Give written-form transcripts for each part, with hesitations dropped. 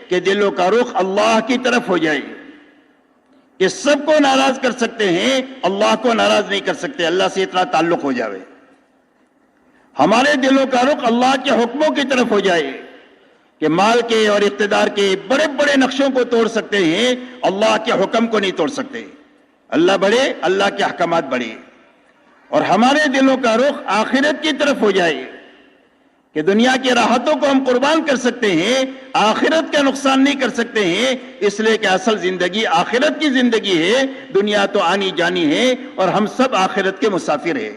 کہ دلوں کا رخ اللہ کی طرف ہو جائے کہ سب کو ناراض کر سکتے ہیں، اللہ کو ناراض نہیں کر سکتے، اللہ سے اتنا تعلق ہو جائے۔ ہمارے دلوں کا رخ اللہ کے حکموں کی طرف ہو جائے کہ مال کے اور اقتدار کے بڑے بڑے نقشوں کو توڑ سکتے ہیں، اللہ کے حکم کو نہیں توڑ سکتے۔ اللہ بڑے، اللہ کے احکامات بڑے۔ اور ہمارے دلوں کا رخ آخرت کی طرف ہو جائے کہ دنیا کی راحتوں کو ہم قربان کر سکتے ہیں، آخرت کا نقصان نہیں کر سکتے ہیں، اس لیے کہ اصل زندگی آخرت کی زندگی ہے، دنیا تو آنی جانی ہے اور ہم سب آخرت کے مسافر ہیں۔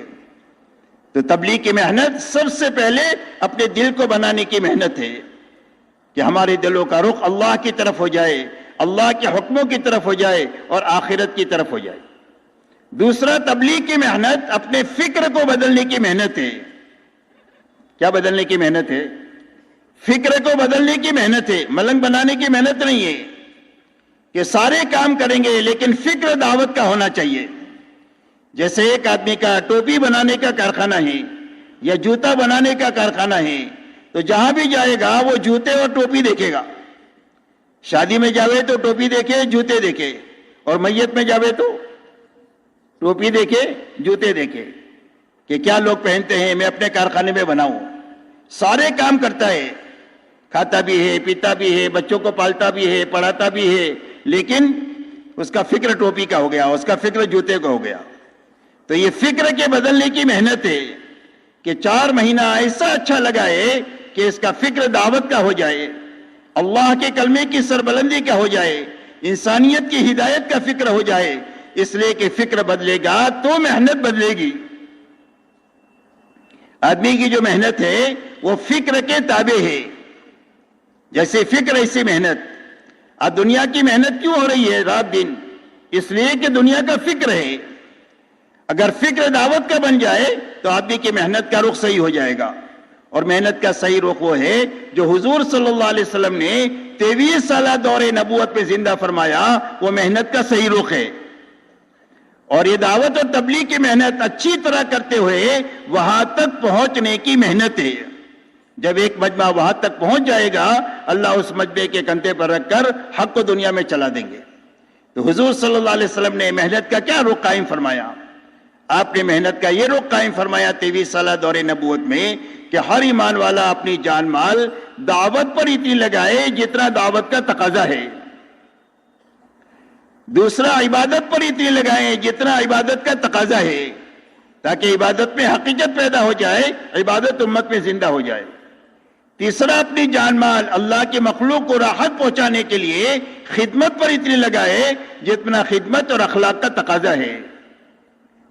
تو تبلیغ کی محنت سب سے پہلے اپنے دل کو بنانے کی محنت ہے کہ ہمارے دلوں کا رخ اللہ کی طرف ہو جائے، اللہ کے حکموں کی طرف ہو جائے اور آخرت کی طرف ہو جائے۔ دوسرا، تبلیغ کی محنت اپنے فکر کو بدلنے کی محنت ہے۔ کیا بدلنے کی محنت ہے؟ فکر کو بدلنے کی محنت ہے، ملنگ بنانے کی محنت نہیں ہے کہ سارے کام کریں گے لیکن فکر دعوت کا ہونا چاہیے۔ جیسے ایک آدمی کا ٹوپی بنانے کا کارخانہ ہے یا جوتا بنانے کا کارخانہ ہے، تو جہاں بھی جائے گا وہ جوتے اور ٹوپی دیکھے گا۔ شادی میں جاوے تو ٹوپی دیکھے، جوتے دیکھے، اور میت میں جاوے تو ٹوپی دیکھے، جوتے دیکھے کہ کیا لوگ پہنتے ہیں، میں اپنے کارخانے میں بناؤں۔ سارے کام کرتا ہے، کھاتا بھی ہے، پیتا بھی ہے، بچوں کو پالتا بھی ہے، پڑھاتا بھی ہے، لیکن اس کا فکر ٹوپی کا ہو گیا، اس کا فکر جوتے کا ہو گیا۔ تو یہ فکر کے بدلنے کی محنت ہے کہ 4 مہینہ ایسا اچھا لگائے کہ اس کا فکر دعوت کا ہو جائے، اللہ کے کلمے کی سربلندی کا ہو جائے، انسانیت کی ہدایت کا فکر ہو جائے۔ اس لیے کہ فکر بدلے گا تو محنت بدلے گی۔ آدمی کی جو محنت ہے وہ فکر کے تابع ہے، جیسے فکر ایسی محنت۔ اب دنیا کی محنت کیوں ہو رہی ہے رات دن؟ اس لیے کہ دنیا کا فکر ہے۔ اگر فکر دعوت کا بن جائے تو آدمی کی محنت کا رخ صحیح ہو جائے گا، اور محنت کا صحیح رخ وہ ہے جو حضور صلی اللہ علیہ وسلم نے 23 سالہ دور نبوت میں زندہ فرمایا، وہ محنت کا صحیح رخ ہے۔ اور یہ دعوت اور تبلیغ کی محنت اچھی طرح کرتے ہوئے وہاں تک پہنچنے کی محنت ہے۔ جب ایک مجمع وہاں تک پہنچ جائے گا، اللہ اس مجمع کے کندھے پر رکھ کر حق کو دنیا میں چلا دیں گے۔ تو حضور صلی اللہ علیہ وسلم نے محنت کا کیا رخ قائم فرمایا؟ آپ نے محنت کا یہ رخ قائم فرمایا 23 سالہ دور نبوت میں کہ ہر ایمان والا اپنی جان مال دعوت پر اتنی لگائے جتنا دعوت کا تقاضا ہے۔ دوسرا، عبادت پر اتنی لگائیں جتنا عبادت کا تقاضا ہے، تاکہ عبادت میں حقیقت پیدا ہو جائے، عبادت امت میں زندہ ہو جائے۔ تیسرا، اپنی جان مال اللہ کی مخلوق کو راحت پہنچانے کے لیے خدمت پر اتنی لگائے جتنا خدمت اور اخلاق کا تقاضا ہے۔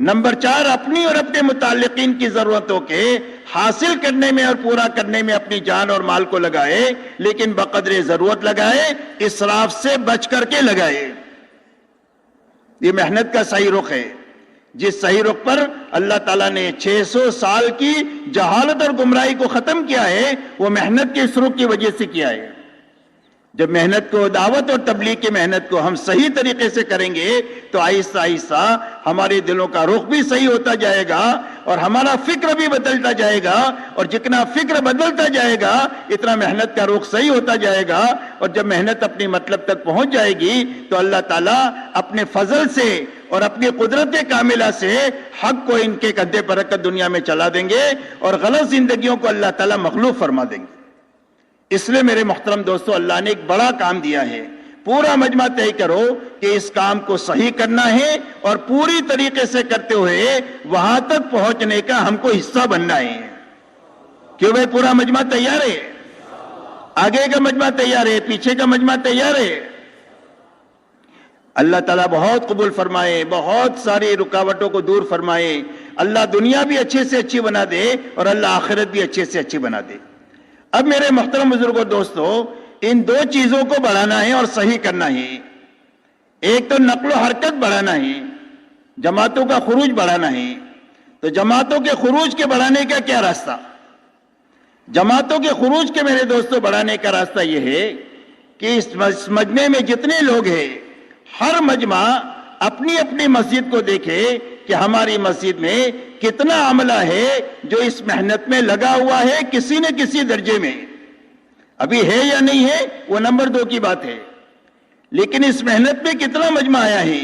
نمبر 4، اپنی اور اپنے متعلقین کی ضرورتوں کے حاصل کرنے میں اور پورا کرنے میں اپنی جان اور مال کو لگائے، لیکن بقدر ضرورت لگائے، اسراف سے بچ کر کے لگائے۔ یہ محنت کا صحیح رخ ہے، جس صحیح رخ پر اللہ تعالیٰ نے 600 سال کی جہالت اور گمراہی کو ختم کیا ہے، وہ محنت کے اس رخ کی وجہ سے کیا ہے۔ جب محنت کو، دعوت اور تبلیغ کی محنت کو ہم صحیح طریقے سے کریں گے تو آہستہ آہستہ ہمارے دلوں کا رخ بھی صحیح ہوتا جائے گا اور ہمارا فکر بھی بدلتا جائے گا، اور جتنا فکر بدلتا جائے گا اتنا محنت کا رخ صحیح ہوتا جائے گا، اور جب محنت اپنی مطلب تک پہنچ جائے گی تو اللہ تعالیٰ اپنے فضل سے اور اپنی قدرت کاملہ سے حق کو ان کے کندھے پر رکھ کر دنیا میں چلا دیں گے، اور غلط زندگیوں کو اللہ تعالیٰ مغلوب فرما دیں گے۔ اس لیے میرے محترم دوستو، اللہ نے ایک بڑا کام دیا ہے۔ پورا مجمع طے کرو کہ اس کام کو صحیح کرنا ہے اور پوری طریقے سے کرتے ہوئے وہاں تک پہنچنے کا ہم کو حصہ بننا ہے۔ کیوں بھائی؟ پورا مجمع تیار ہے، آگے کا مجمع تیار ہے، پیچھے کا مجمع تیار ہے۔ اللہ تعالیٰ بہت قبول فرمائے، بہت ساری رکاوٹوں کو دور فرمائے، اللہ دنیا بھی اچھے سے اچھی بنا دے اور اللہ آخرت بھی اچھے سے اچھی بنا دے۔ اب میرے محترم بزرگوں، دوستو، ان 2 چیزوں کو بڑھانا ہے اور صحیح کرنا ہے۔ ایک تو نقل و حرکت بڑھانا ہے، جماعتوں کا خروج بڑھانا ہے۔ تو جماعتوں کے خروج کے بڑھانے کا کیا راستہ؟ جماعتوں کے خروج کے میرے دوستو بڑھانے کا راستہ یہ ہے کہ اس مجمع میں جتنے لوگ ہیں، ہر مجمع اپنی اپنی مسجد کو دیکھے کہ ہماری مسجد میں کتنا عملہ ہے جو اس محنت میں لگا ہوا ہے کسی نہ کسی درجے میں۔ ابھی ہے یا نہیں ہے وہ نمبر 2 کی بات ہے، لیکن اس محنت میں کتنا مجمع آیا ہے،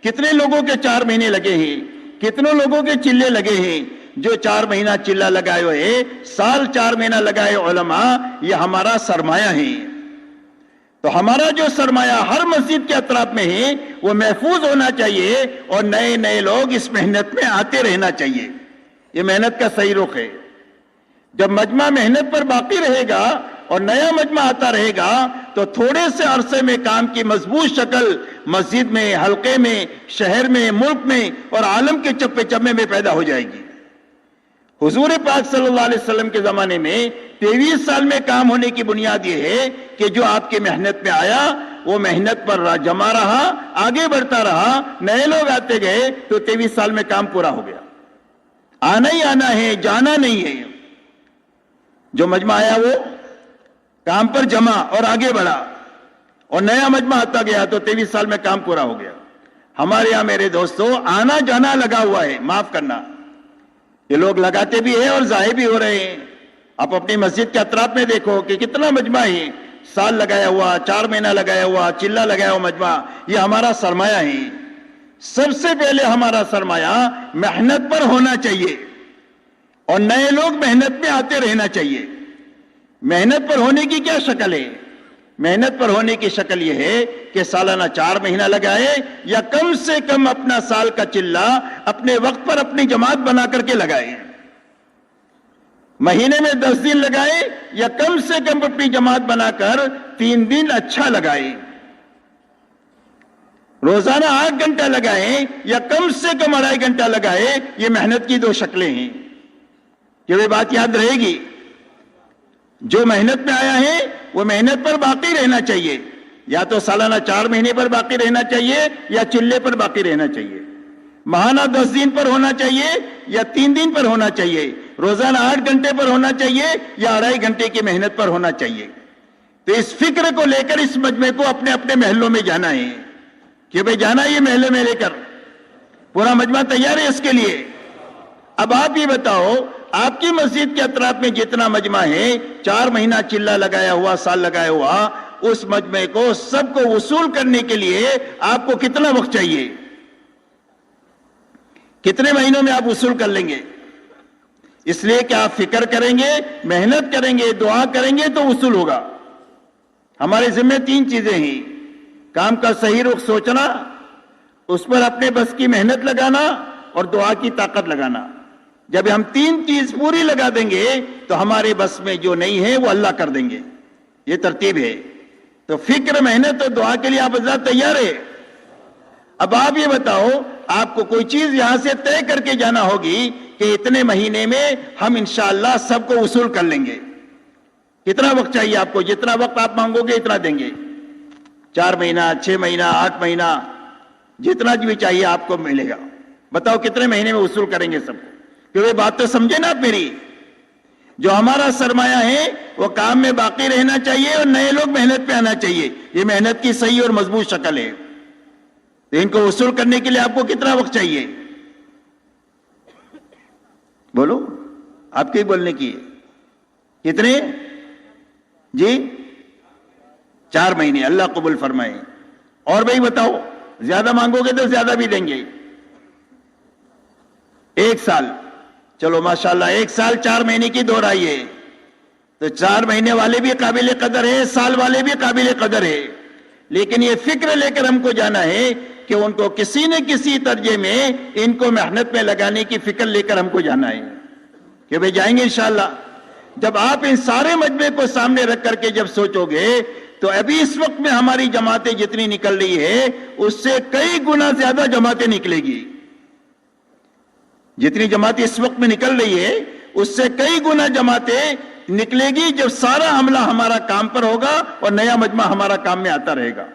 کتنے لوگوں کے 4 مہینے لگے ہیں، کتنے لوگوں کے چلے لگے ہیں۔ جو 4 مہینہ چلہ لگائے ہوئے، سال 4 مہینہ لگائے علماء، یہ ہمارا سرمایہ ہے۔ تو ہمارا جو سرمایہ ہر مسجد کے اطراف میں ہے وہ محفوظ ہونا چاہیے، اور نئے نئے لوگ اس محنت میں آتے رہنا چاہیے۔ یہ محنت کا صحیح رخ ہے۔ جب مجمع محنت پر باقی رہے گا اور نیا مجمع آتا رہے گا تو تھوڑے سے عرصے میں کام کی مضبوط شکل مسجد میں، حلقے میں، شہر میں، ملک میں اور عالم کے چپے چپے میں پیدا ہو جائے گی۔ حضور پاک صلی اللہ علیہ وسلم کے زمانے میں 23 سال میں کام ہونے کی بنیاد یہ ہے کہ جو آپ کی محنت میں آیا وہ محنت پر جمع رہا، آگے بڑھتا رہا، نئے لوگ آتے گئے تو 23 سال میں کام پورا ہو گیا۔ آنا ہی آنا ہے، جانا نہیں ہے۔ جو مجمع آیا وہ کام پر جمع اور آگے بڑھا، اور نیا مجمع آتا گیا تو 23 سال میں کام پورا ہو گیا۔ ہمارے یہاں میرے دوستو آنا جانا لگا ہوا ہے، معاف کرنا، یہ لوگ لگاتے بھی ہیں اور ضائع بھی ہو رہے ہیں۔ آپ اپنی مسجد کے اطراف میں دیکھو کہ کتنا مجمع ہے، سال لگایا ہوا، 4 مہینہ لگایا ہوا، چلہ لگایا ہوا مجمع، یہ ہمارا سرمایہ ہے۔ سب سے پہلے ہمارا سرمایہ محنت پر ہونا چاہیے، اور نئے لوگ محنت میں آتے رہنا چاہیے۔ محنت پر ہونے کی کیا شکل ہے؟ محنت پر ہونے کی شکل یہ ہے کہ سالانہ 4 مہینہ لگائے، یا کم سے کم اپنا سال کا چلہ اپنے وقت پر اپنی جماعت بنا کر کے لگائے۔ مہینے میں 10 دن لگائے، یا کم سے کم اپنی جماعت بنا کر 3 دن اچھا لگائے۔ روزانہ 8 گھنٹہ لگائے، یا کم سے کم 2.5 گھنٹہ لگائے۔ یہ محنت کی 2 شکلیں ہیں، یہ بات یاد رہے گی۔ جو محنت میں آیا ہے وہ محنت پر باقی رہنا چاہیے، یا تو سالانہ 4 مہینے پر باقی رہنا چاہیے، یا چلے پر باقی رہنا چاہیے۔ ماہانہ 10 دن پر ہونا چاہیے، یا 3 دن پر ہونا چاہیے۔ روزانہ 8 گھنٹے پر ہونا چاہیے، یا 2.5 گھنٹے کی محنت پر ہونا چاہیے۔ تو اس فکر کو لے کر اس مجمع کو اپنے اپنے محلوں میں جانا ہے کہ بھئی جانا یہ محلے میں لے کر پورا مجمع تیار ہے اس کے لیے۔ اب آپ یہ بتاؤ، آپ کی مسجد کے اطراف میں جتنا مجمع ہے، 4 مہینہ چلہ لگایا ہوا، سال لگایا ہوا، اس مجمع کو سب کو وصول کرنے کے لیے آپ کو کتنا وقت چاہیے؟ کتنے مہینوں میں آپ وصول کر لیں گے؟ اس لیے کہ آپ فکر کریں گے، محنت کریں گے، دعا کریں گے تو وصول ہوگا۔ ہمارے ذمہ 3 چیزیں ہیں: کام کا صحیح رخ سوچنا، اس پر اپنے بس کی محنت لگانا، اور دعا کی طاقت لگانا۔ جب ہم 3 چیز پوری لگا دیں گے تو ہمارے بس میں جو نہیں ہے وہ اللہ کر دیں گے۔ یہ ترتیب ہے۔ تو فکر، محنت اور دعا کے لیے آپ حضرات تیار ہے؟ اب آپ یہ بتاؤ، آپ کو کوئی چیز یہاں سے طے کر کے جانا ہوگی کہ اتنے مہینے میں ہم انشاءاللہ سب کو وصول کر لیں گے۔ کتنا وقت چاہیے آپ کو؟ جتنا وقت آپ مانگو گے اتنا دیں گے۔ 4 مہینہ، 6 مہینہ، 8 مہینہ، جتنا بھی چاہیے آپ کو ملے گا۔ بتاؤ کتنے مہینے میں وصول کریں گے سب کو؟ کیونکہ بات تو سمجھے نا آپ میری۔ جو ہمارا سرمایہ ہے وہ کام میں باقی رہنا چاہیے، اور نئے لوگ محنت پہ آنا چاہیے۔ یہ محنت کی صحیح اور مضبوط شکل ہے۔ تو ان کو وصول کرنے کے لیے آپ کو کتنا وقت چاہیے؟ بولو، آپ کے بولنے کی ہے۔ کتنے؟ جی 4 مہینے، اللہ قبول فرمائے۔ اور بھائی بتاؤ، زیادہ مانگو گے تو زیادہ بھی دیں گے۔ 1 سال، چلو ماشاءاللہ 1 سال 4 مہینے کی دوہرائی ہے، تو 4 مہینے والے بھی قابل قدر ہے، سال والے بھی قابل قدر ہے۔ لیکن یہ فکر لے کر ہم کو جانا ہے کہ ان کو کسی نہ کسی درجے میں ان کو محنت میں لگانے کی فکر لے کر ہم کو جانا ہے کہ بھئی جائیں گے انشاءاللہ۔ جب آپ ان سارے مجمع کو سامنے رکھ کر کے جب سوچو گے تو ابھی اس وقت میں ہماری جماعتیں جتنی نکل رہی ہے اس سے کئی گنا زیادہ جماعتیں نکلے گی۔ جتنی جماعتیں اس وقت میں نکل رہی ہے اس سے کئی گنا جماعتیں نکلے گی جب سارا عملہ ہمارا کام پر ہوگا اور نیا مجمع ہمارا کام میں آتا رہے گا۔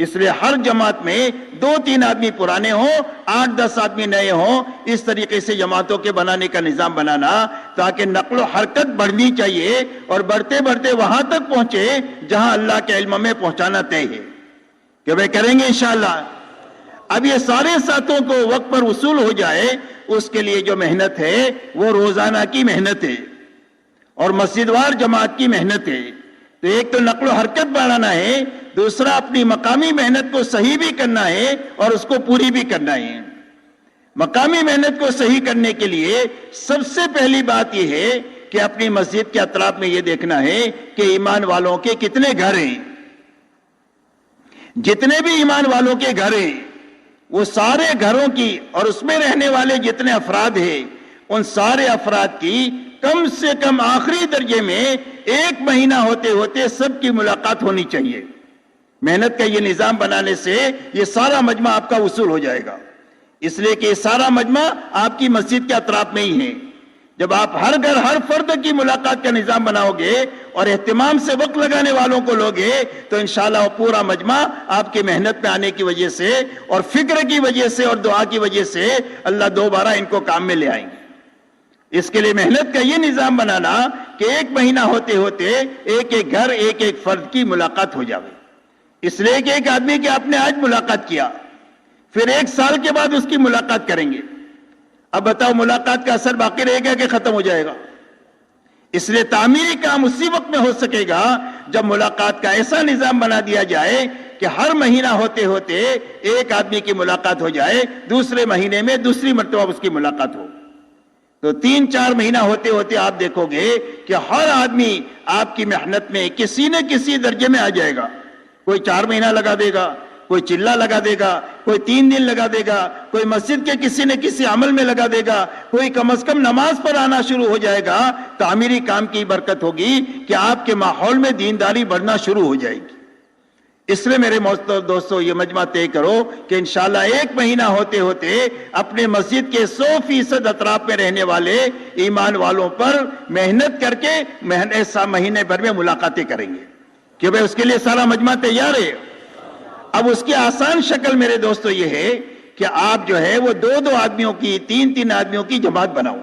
اس لیے ہر جماعت میں 2-3 آدمی پرانے ہوں، 8-10 آدمی نئے ہوں، اس طریقے سے جماعتوں کے بنانے کا نظام بنانا تاکہ نقل و حرکت بڑھنی چاہیے اور بڑھتے بڑھتے وہاں تک پہنچے جہاں اللہ کے علم میں پہنچانا طے ہے کہ وہ کریں گے انشاءاللہ۔ اب یہ سارے ساتھوں کو وقت پر وصول ہو جائے، اس کے لیے جو محنت ہے وہ روزانہ کی محنت ہے اور مسجد وار جماعت کی محنت ہے۔ تو ایک تو نقل و حرکت بڑھانا ہے، دوسرا اپنی مقامی محنت کو صحیح بھی کرنا ہے اور اس کو پوری بھی کرنا ہے۔ مقامی محنت کو صحیح کرنے کے لیے سب سے پہلی بات یہ ہے کہ اپنی مسجد کے اطراف میں یہ دیکھنا ہے کہ ایمان والوں کے کتنے گھر ہیں۔ جتنے بھی ایمان والوں کے گھر ہیں وہ سارے گھروں کی اور اس میں رہنے والے جتنے افراد ہیں ان سارے افراد کی کم سے کم آخری درجے میں 1 مہینہ ہوتے ہوتے سب کی ملاقات ہونی چاہیے۔ محنت کا یہ نظام بنانے سے یہ سارا مجمع آپ کا وصول ہو جائے گا، اس لیے کہ یہ سارا مجمع آپ کی مسجد کے اطراف میں ہی ہے۔ جب آپ ہر گھر ہر فرد کی ملاقات کا نظام بناؤ گے اور اہتمام سے وقت لگانے والوں کو لوگے تو انشاءاللہ وہ پورا مجمع آپ کی محنت میں آنے کی وجہ سے اور فکر کی وجہ سے اور دعا کی وجہ سے اللہ دوبارہ ان کو کام میں لے آئیں گے۔ اس کے لیے محنت کا یہ نظام بنانا کہ 1 مہینہ ہوتے ہوتے ایک ایک گھر ایک ایک فرد کی ملاقات ہو جاوے۔ اس لیے کہ ایک آدمی کی آپ نے آج ملاقات کیا، پھر 1 سال کے بعد اس کی ملاقات کریں گے، اب بتاؤ ملاقات کا اثر باقی رہے گا کہ ختم ہو جائے گا؟ اس لیے تعمیری کام اسی وقت میں ہو سکے گا جب ملاقات کا ایسا نظام بنا دیا جائے کہ ہر مہینہ ہوتے ہوتے ایک آدمی کی ملاقات ہو جائے، دوسرے مہینے میں دوسری مرتبہ اس کی ملاقات ہو، تو 3-4 مہینہ ہوتے ہوتے آپ دیکھو گے کہ ہر آدمی آپ کی محنت میں کسی نہ کسی درجے میں آ جائے گا۔ کوئی 4 مہینہ لگا دے گا، کوئی چلہ لگا دے گا، کوئی 3 دن لگا دے گا، کوئی مسجد کے کسی نہ کسی عمل میں لگا دے گا، کوئی کم از کم نماز پر آنا شروع ہو جائے گا۔ تعمیری کام کی برکت ہوگی کہ آپ کے ماحول میں دینداری بڑھنا شروع ہو جائے گی۔ اس لیے میرے دوستو یہ مجمع طے کرو کہ انشاءاللہ 1 مہینہ ہوتے ہوتے اپنے مسجد کے 100% اطراف میں رہنے والے ایمان والوں پر محنت کر کے مہینے بھر میں ملاقاتیں کریں گے کہ بھئی اس کے لیے سارا مجمع تیار ہے۔ اب اس کی آسان شکل میرے دوستو یہ ہے کہ آپ جو ہے وہ 2-2 آدمیوں کی 3-3 آدمیوں کی جماعت بناؤ۔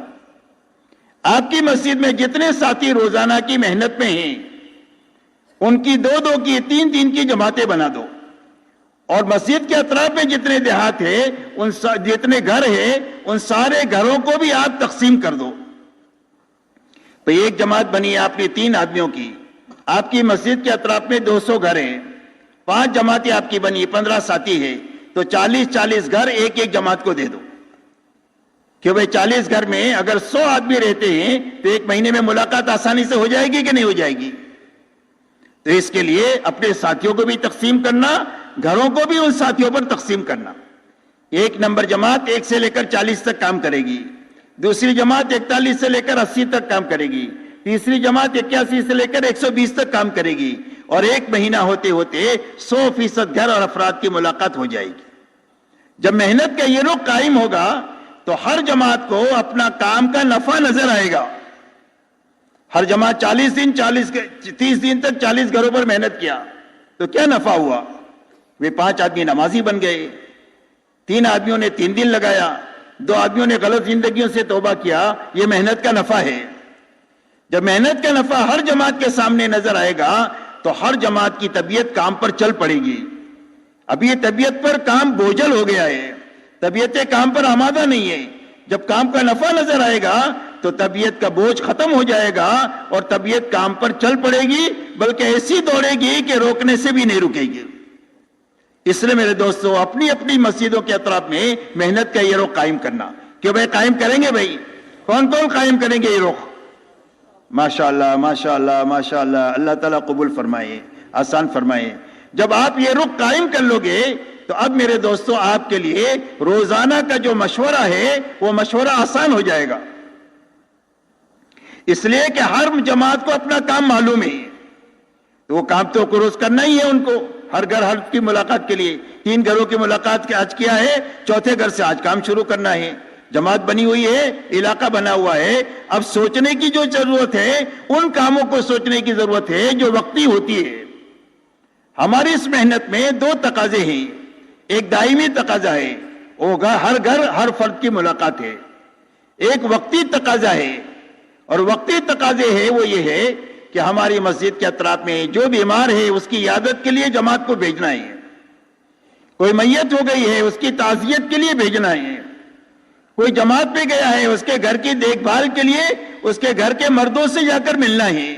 آپ کی مسجد میں جتنے ساتھی روزانہ کی محنت میں ہیں ان کی 2-2 کی 3-3 کی جماعتیں بنا دو، اور مسجد کے اطراف میں جتنے دیہات ہیں جتنے گھر ہیں ان سارے گھروں کو بھی آپ تقسیم کر دو۔ تو ایک جماعت بنی ہے آپ کی 3 آدمیوں کی، آپ کی مسجد کے اطراف میں 200 گھر ہیں، 5 جماعتیں آپ کی بنی، 15 ساتھی ہیں، تو 40-40 گھر ایک ایک جماعت کو دے دو کہ بھئی 40 گھر میں اگر 100 آدمی رہتے ہیں تو 1 مہینے میں ملاقات آسانی سے ہو جائے گی کہ نہیں ہو جائے گی؟ تو اس کے لیے اپنے ساتھیوں کو بھی تقسیم کرنا، گھروں کو بھی ان ساتھیوں پر تقسیم کرنا۔ 1 نمبر جماعت 1 سے لے کر 40 تک کام کرے گی، دوسری جماعت 41 سے لے کر 80 تک کام کرے گی، تیسری جماعت 81 سے لے کر 120 تک کام کرے گی، اور 1 مہینہ ہوتے ہوتے 100% گھر اور افراد کی ملاقات ہو جائے گی۔ جب محنت کا یہ رخ قائم ہوگا تو ہر جماعت کو اپنا کام کا نفع نظر آئے گا۔ ہر جماعت 30 دن تک 40 گھروں پر محنت کیا تو کیا نفع ہوا؟ وہ 5 آدمی نمازی بن گئے، 3 آدمیوں نے 3 دن لگایا، 2 آدمیوں نے غلط زندگیوں سے توبہ کیا، یہ محنت کا نفع ہے۔ جب محنت کا نفع ہر جماعت کے سامنے نظر آئے گا تو ہر جماعت کی طبیعت کام پر چل پڑے گی۔ اب یہ طبیعت پر کام بوجھل ہو گیا ہے، طبیعتیں کام پر آمادہ نہیں ہے۔ جب کام کا نفع نظر آئے گا تو طبیعت کا بوجھ ختم ہو جائے گا اور طبیعت کام پر چل پڑے گی، بلکہ ایسی دوڑے گی کہ روکنے سے بھی نہیں رکے گی۔ اس لیے میرے دوستو اپنی اپنی مسجدوں کے اطراف میں محنت کا یہ رخ قائم کرنا کہ بھئی قائم کریں گے، بھئی کون کون قائم کریں گے یہ رخ؟ ماشاءاللہ ماشاءاللہ ماشاءاللہ، اللہ تعالیٰ قبول فرمائے، آسان فرمائے۔ جب آپ یہ رخ قائم کر لو گے تو اب میرے دوستو آپ کے لیے روزانہ کا جو مشورہ ہے وہ مشورہ آسان ہو جائے گا، اس لیے کہ ہر جماعت کو اپنا کام معلوم ہے، تو وہ کام تو کروز کرنا ہی ہے ان کو، ہر گھر ہر کی ملاقات کے لیے 3 گھروں کی ملاقات کے آج کیا ہے، 4تھے گھر سے آج کام شروع کرنا ہے۔ جماعت بنی ہوئی ہے، علاقہ بنا ہوا ہے، اب سوچنے کی جو ضرورت ہے ان کاموں کو سوچنے کی ضرورت ہے جو وقتی ہوتی ہے۔ ہماری اس محنت میں 2 تقاضے ہیں، ایک دائمی تقاضا ہے، وہ ہر گھر ہر فرد کی ملاقات ہے، ایک وقتی تقاضا ہے، اور وقتی تقاضے ہے وہ یہ ہے کہ ہماری مسجد کے اطراف میں جو بیمار ہے اس کی عیادت کے لیے جماعت کو بھیجنا ہے، کوئی میت ہو گئی ہے اس کی تعزیت کے لیے بھیجنا ہے، کوئی جماعت پہ گیا ہے اس کے گھر کی دیکھ بھال کے لیے اس کے گھر کے مردوں سے جا کر ملنا ہے،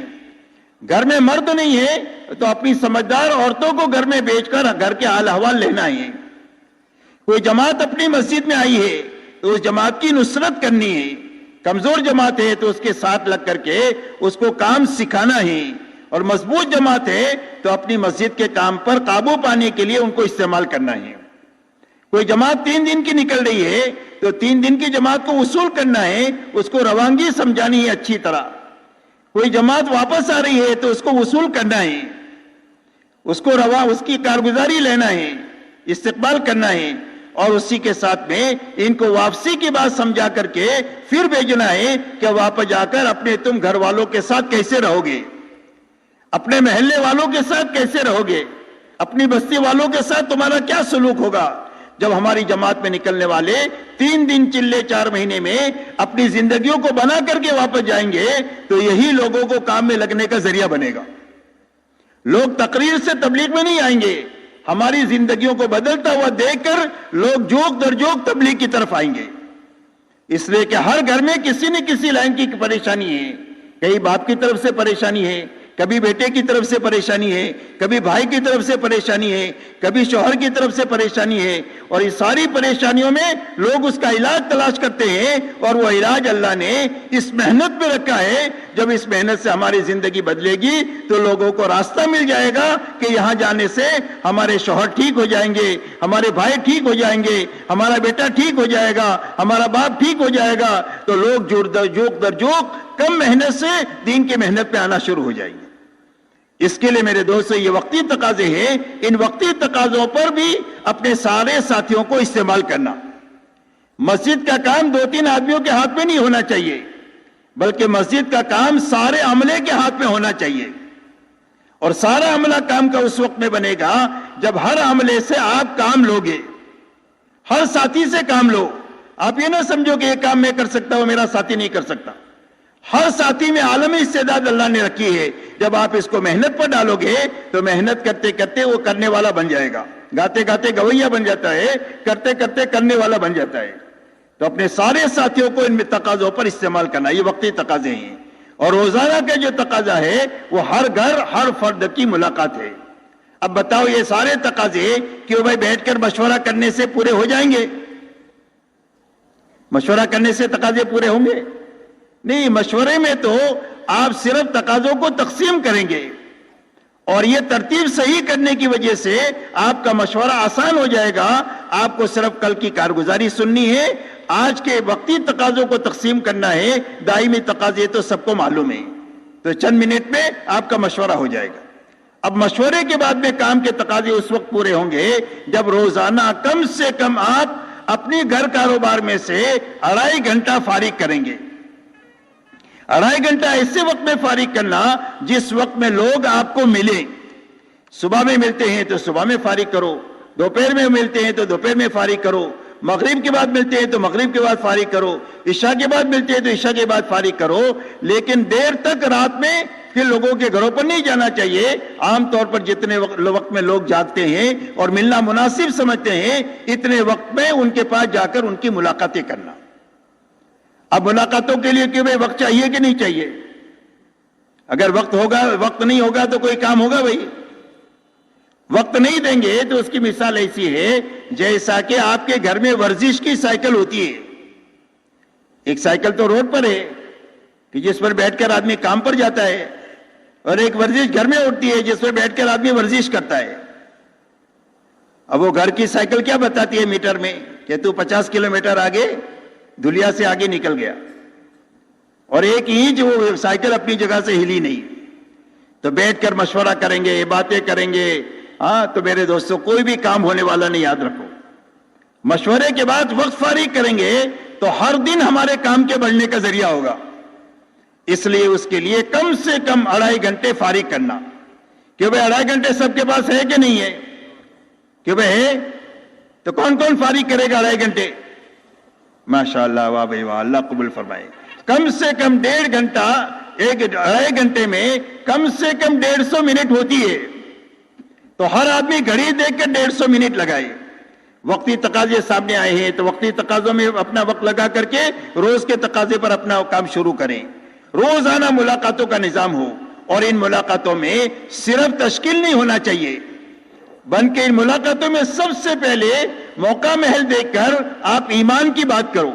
گھر میں مرد نہیں ہے تو اپنی سمجھدار عورتوں کو گھر میں بیچ کر گھر کے حال احوال لینا ہے. کوئی جماعت اپنی مسجد میں آئی ہے تو اس جماعت کی نصرت کرنی ہے. کمزور جماعت ہے تو اس کے ساتھ لگ کر کے اس کو کام سکھانا ہے. اور مضبوط جماعت ہے تو اپنی مسجد کے کام پر قابو پانے کے لیے ان کو استعمال کرنا ہے. کوئی جماعت 3 دن کی نکل رہی ہے تو 3 دن کی جماعت کو وصول کرنا ہے, اس کو روانگی سمجھانی ہے اچھی طرح. کوئی جماعت واپس آ رہی ہے تو اس کو وصول کرنا ہے, اس کی کارگزاری لینا ہے, استقبال کرنا ہے, اور اسی کے ساتھ میں ان کو واپسی کی بات سمجھا کر کے پھر بھیجنا ہے کہ واپس جا کر اپنے تم گھر والوں کے ساتھ کیسے رہو گے, اپنے محلے والوں کے ساتھ کیسے رہو گے, اپنی بستی والوں کے ساتھ تمہارا کیا سلوک ہوگا. جب ہماری جماعت میں نکلنے والے 3 دن چلے 4 مہینے میں اپنی زندگیوں کو بنا کر کے واپس جائیں گے تو یہی لوگوں کو کام میں لگنے کا ذریعہ بنے گا. لوگ تقریر سے تبلیغ میں نہیں آئیں گے, ہماری زندگیوں کو بدلتا ہوا دیکھ کر لوگ جوک در جوک تبلیغ کی طرف آئیں گے. اس لیے کہ ہر گھر میں کسی نہ کسی لائن کی پریشانی ہے. کئی باپ کی طرف سے پریشانی ہے, کبھی بیٹے کی طرف سے پریشانی ہے, کبھی بھائی کی طرف سے پریشانی ہے, کبھی شوہر کی طرف سے پریشانی ہے. اور اس ساری پریشانیوں میں لوگ اس کا علاج تلاش کرتے ہیں, اور وہ علاج اللہ نے اس محنت میں رکھا ہے. جب اس محنت سے ہماری زندگی بدلے گی تو لوگوں کو راستہ مل جائے گا کہ یہاں جانے سے ہمارے شوہر ٹھیک ہو جائیں گے, ہمارے بھائی ٹھیک ہو جائیں گے, ہمارا بیٹا ٹھیک ہو جائے گا, ہمارا باپ ٹھیک ہو جائے گا. تو لوگ جوک در جوک کم محنت سے دین کی محنت پہ آنا شروع ہو جائیں گے. اس کے لیے میرے دوستو یہ وقتی تقاضے ہیں, ان وقتی تقاضوں پر بھی اپنے سارے ساتھیوں کو استعمال کرنا. مسجد کا کام 2-3 آدمیوں کے ہاتھ میں نہیں ہونا چاہیے, بلکہ مسجد کا کام سارے عملے کے ہاتھ میں ہونا چاہیے. اور سارا عملہ کام کا اس وقت میں بنے گا جب ہر عملے سے آپ کام لوگے, ہر ساتھی سے کام لو. آپ یہ نہ سمجھو کہ یہ کام میں کر سکتا ہوں میرا ساتھی نہیں کر سکتا. ہر ساتھی میں عالمی استعداد اللہ نے رکھی ہے. جب آپ اس کو محنت پر ڈالو گے تو محنت کرتے کرتے وہ کرنے والا بن جائے گا, گاتے گاتے گویا بن جاتا ہے, کرتے کرتے کرنے والا بن جاتا ہے. تو اپنے سارے ساتھیوں کو ان میں تقاضوں پر استعمال کرنا, یہ وقتی تقاضے ہیں. اور روزانہ کا جو تقاضا ہے وہ ہر گھر ہر فرد کی ملاقات ہے. اب بتاؤ یہ سارے تقاضے کیوں بھائی بیٹھ کر مشورہ کرنے سے پورے ہو جائیں گے؟ مشورہ کرنے سے تقاضے پورے ہوں گے؟ نہیں, مشورے میں تو آپ صرف تقاضوں کو تقسیم کریں گے, اور یہ ترتیب صحیح کرنے کی وجہ سے آپ کا مشورہ آسان ہو جائے گا. آپ کو صرف کل کی کارگزاری سننی ہے, آج کے وقتی تقاضوں کو تقسیم کرنا ہے. دائمی تقاضے تو سب کو معلوم ہے, تو چند منٹ میں آپ کا مشورہ ہو جائے گا. اب مشورے کے بعد میں کام کے تقاضے اس وقت پورے ہوں گے جب روزانہ کم سے کم آپ اپنی گھر کاروبار میں سے 2.5 گھنٹہ فارغ کریں گے. 2.5 گھنٹہ ایسے وقت میں فارغ کرنا جس وقت میں لوگ آپ کو ملیں. صبح میں ملتے ہیں تو صبح میں فارغ کرو, دوپہر میں ملتے ہیں تو دوپہر میں فارغ کرو, مغرب کے بعد ملتے ہیں تو مغرب کے بعد فارغ کرو, عشاء کے بعد ملتے ہیں تو عشاء کے بعد فارغ کرو. لیکن دیر تک رات میں پھر لوگوں کے گھروں پر نہیں جانا چاہیے. عام طور پر جتنے وقت میں لوگ جاگتے ہیں اور ملنا مناسب سمجھتے ہیں, اتنے وقت میں ان کے پاس جا کر ان کی ملاقاتیں کرنا. اب ملاقاتوں کے لیے کہ بھائی وقت چاہیے کہ نہیں چاہیے؟ اگر وقت ہوگا, وقت نہیں ہوگا تو کوئی کام ہوگا بھائی؟ وقت نہیں دیں گے تو اس کی مثال ایسی ہے جیسا کہ آپ کے گھر میں ورزش کی سائیکل ہوتی ہے. ایک سائیکل تو روڈ پر ہے کہ جس پر بیٹھ کر آدمی کام پر جاتا ہے, اور ایک ورزش گھر میں ہوتی ہے جس پر بیٹھ کر آدمی ورزش کرتا ہے. اب وہ گھر کی سائیکل کیا بتاتی ہے میٹر میں کہ تو 50 کلومیٹر آگے دنیا سے آگے نکل گیا, اور ایک اینچ وہ سائیکل اپنی جگہ سے ہلی نہیں. تو بیٹھ کر مشورہ کریں گے, باتیں کریں گے. ہاں تو میرے دوستوں کوئی بھی کام ہونے والا نہیں, یاد رکھو. مشورے کے بعد وقت فارغ کریں گے تو ہر دن ہمارے کام کے بڑھنے کا ذریعہ ہوگا. اس لیے اس کے لیے کم سے کم 2.5 گھنٹے فارغ کرنا. کہ بھئی 2.5 گھنٹے سب کے پاس ہے کہ نہیں ہے؟ کہ بھئی ہے تو کون کون فارغ کرے گا 2.5 گھنٹے؟ ماشاءاللہ, واہ بھائی واہ, اللہ قبول فرمائے. کم سے کم 1.5 گھنٹہ, 2.5 گھنٹے میں کم سے کم 150 منٹ ہوتی ہے. تو ہر آدمی گھڑی دیکھ کر 150 منٹ لگائے. وقتی تقاضے سامنے آئے ہیں تو وقتی تقاضوں میں اپنا وقت لگا کر کے روز کے تقاضے پر اپنا کام شروع کریں. روزانہ ملاقاتوں کا نظام ہو, اور ان ملاقاتوں میں صرف تشکیل نہیں ہونا چاہیے، بلکہ ان ملاقاتوں میں سب سے پہلے موقع محل دیکھ کر آپ ایمان کی بات کرو،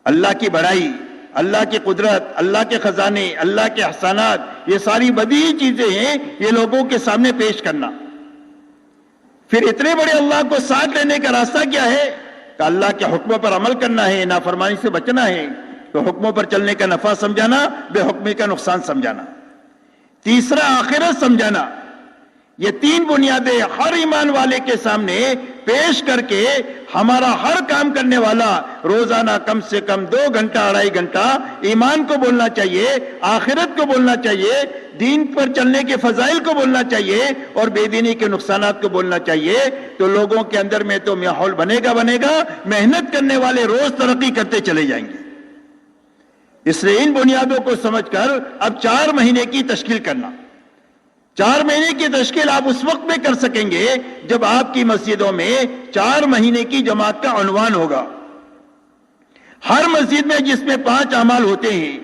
اللہ کی بڑائی، اللہ کی قدرت، اللہ کے خزانے، اللہ کے احسانات، یہ ساری بدیہی چیزیں ہیں، یہ لوگوں کے سامنے پیش کرنا۔ پھر اتنے بڑے اللہ کو ساتھ لینے کا راستہ کیا ہے کہ اللہ کے حکموں پر عمل کرنا ہے، نافرمانی سے بچنا ہے، تو حکموں پر چلنے کا نفع سمجھانا، بے حکمی کا نقصان سمجھانا۔ تیسرا آخرت سمجھانا۔ یہ تین بنیادیں ہر ایمان والے کے سامنے پیش کر کے ہمارا ہر کام کرنے والا روزانہ کم سے کم 2 گھنٹہ 2.5 گھنٹہ ایمان کو بولنا چاہیے، آخرت کو بولنا چاہیے، دین پر چلنے کے فضائل کو بولنا چاہیے اور بے دینی کے نقصانات کو بولنا چاہیے، تو لوگوں کے اندر میں تو ماحول بنے گا، محنت کرنے والے روز ترقی کرتے چلے جائیں گے۔ اس لیے ان بنیادوں کو سمجھ کر اب 4 مہینے کی تشکیل کرنا۔ 4 مہینے کی تشکیل آپ اس وقت میں کر سکیں گے جب آپ کی مسجدوں میں 4 مہینے کی جماعت کا عنوان ہوگا۔ ہر مسجد میں جس میں 5 اعمال ہوتے ہیں،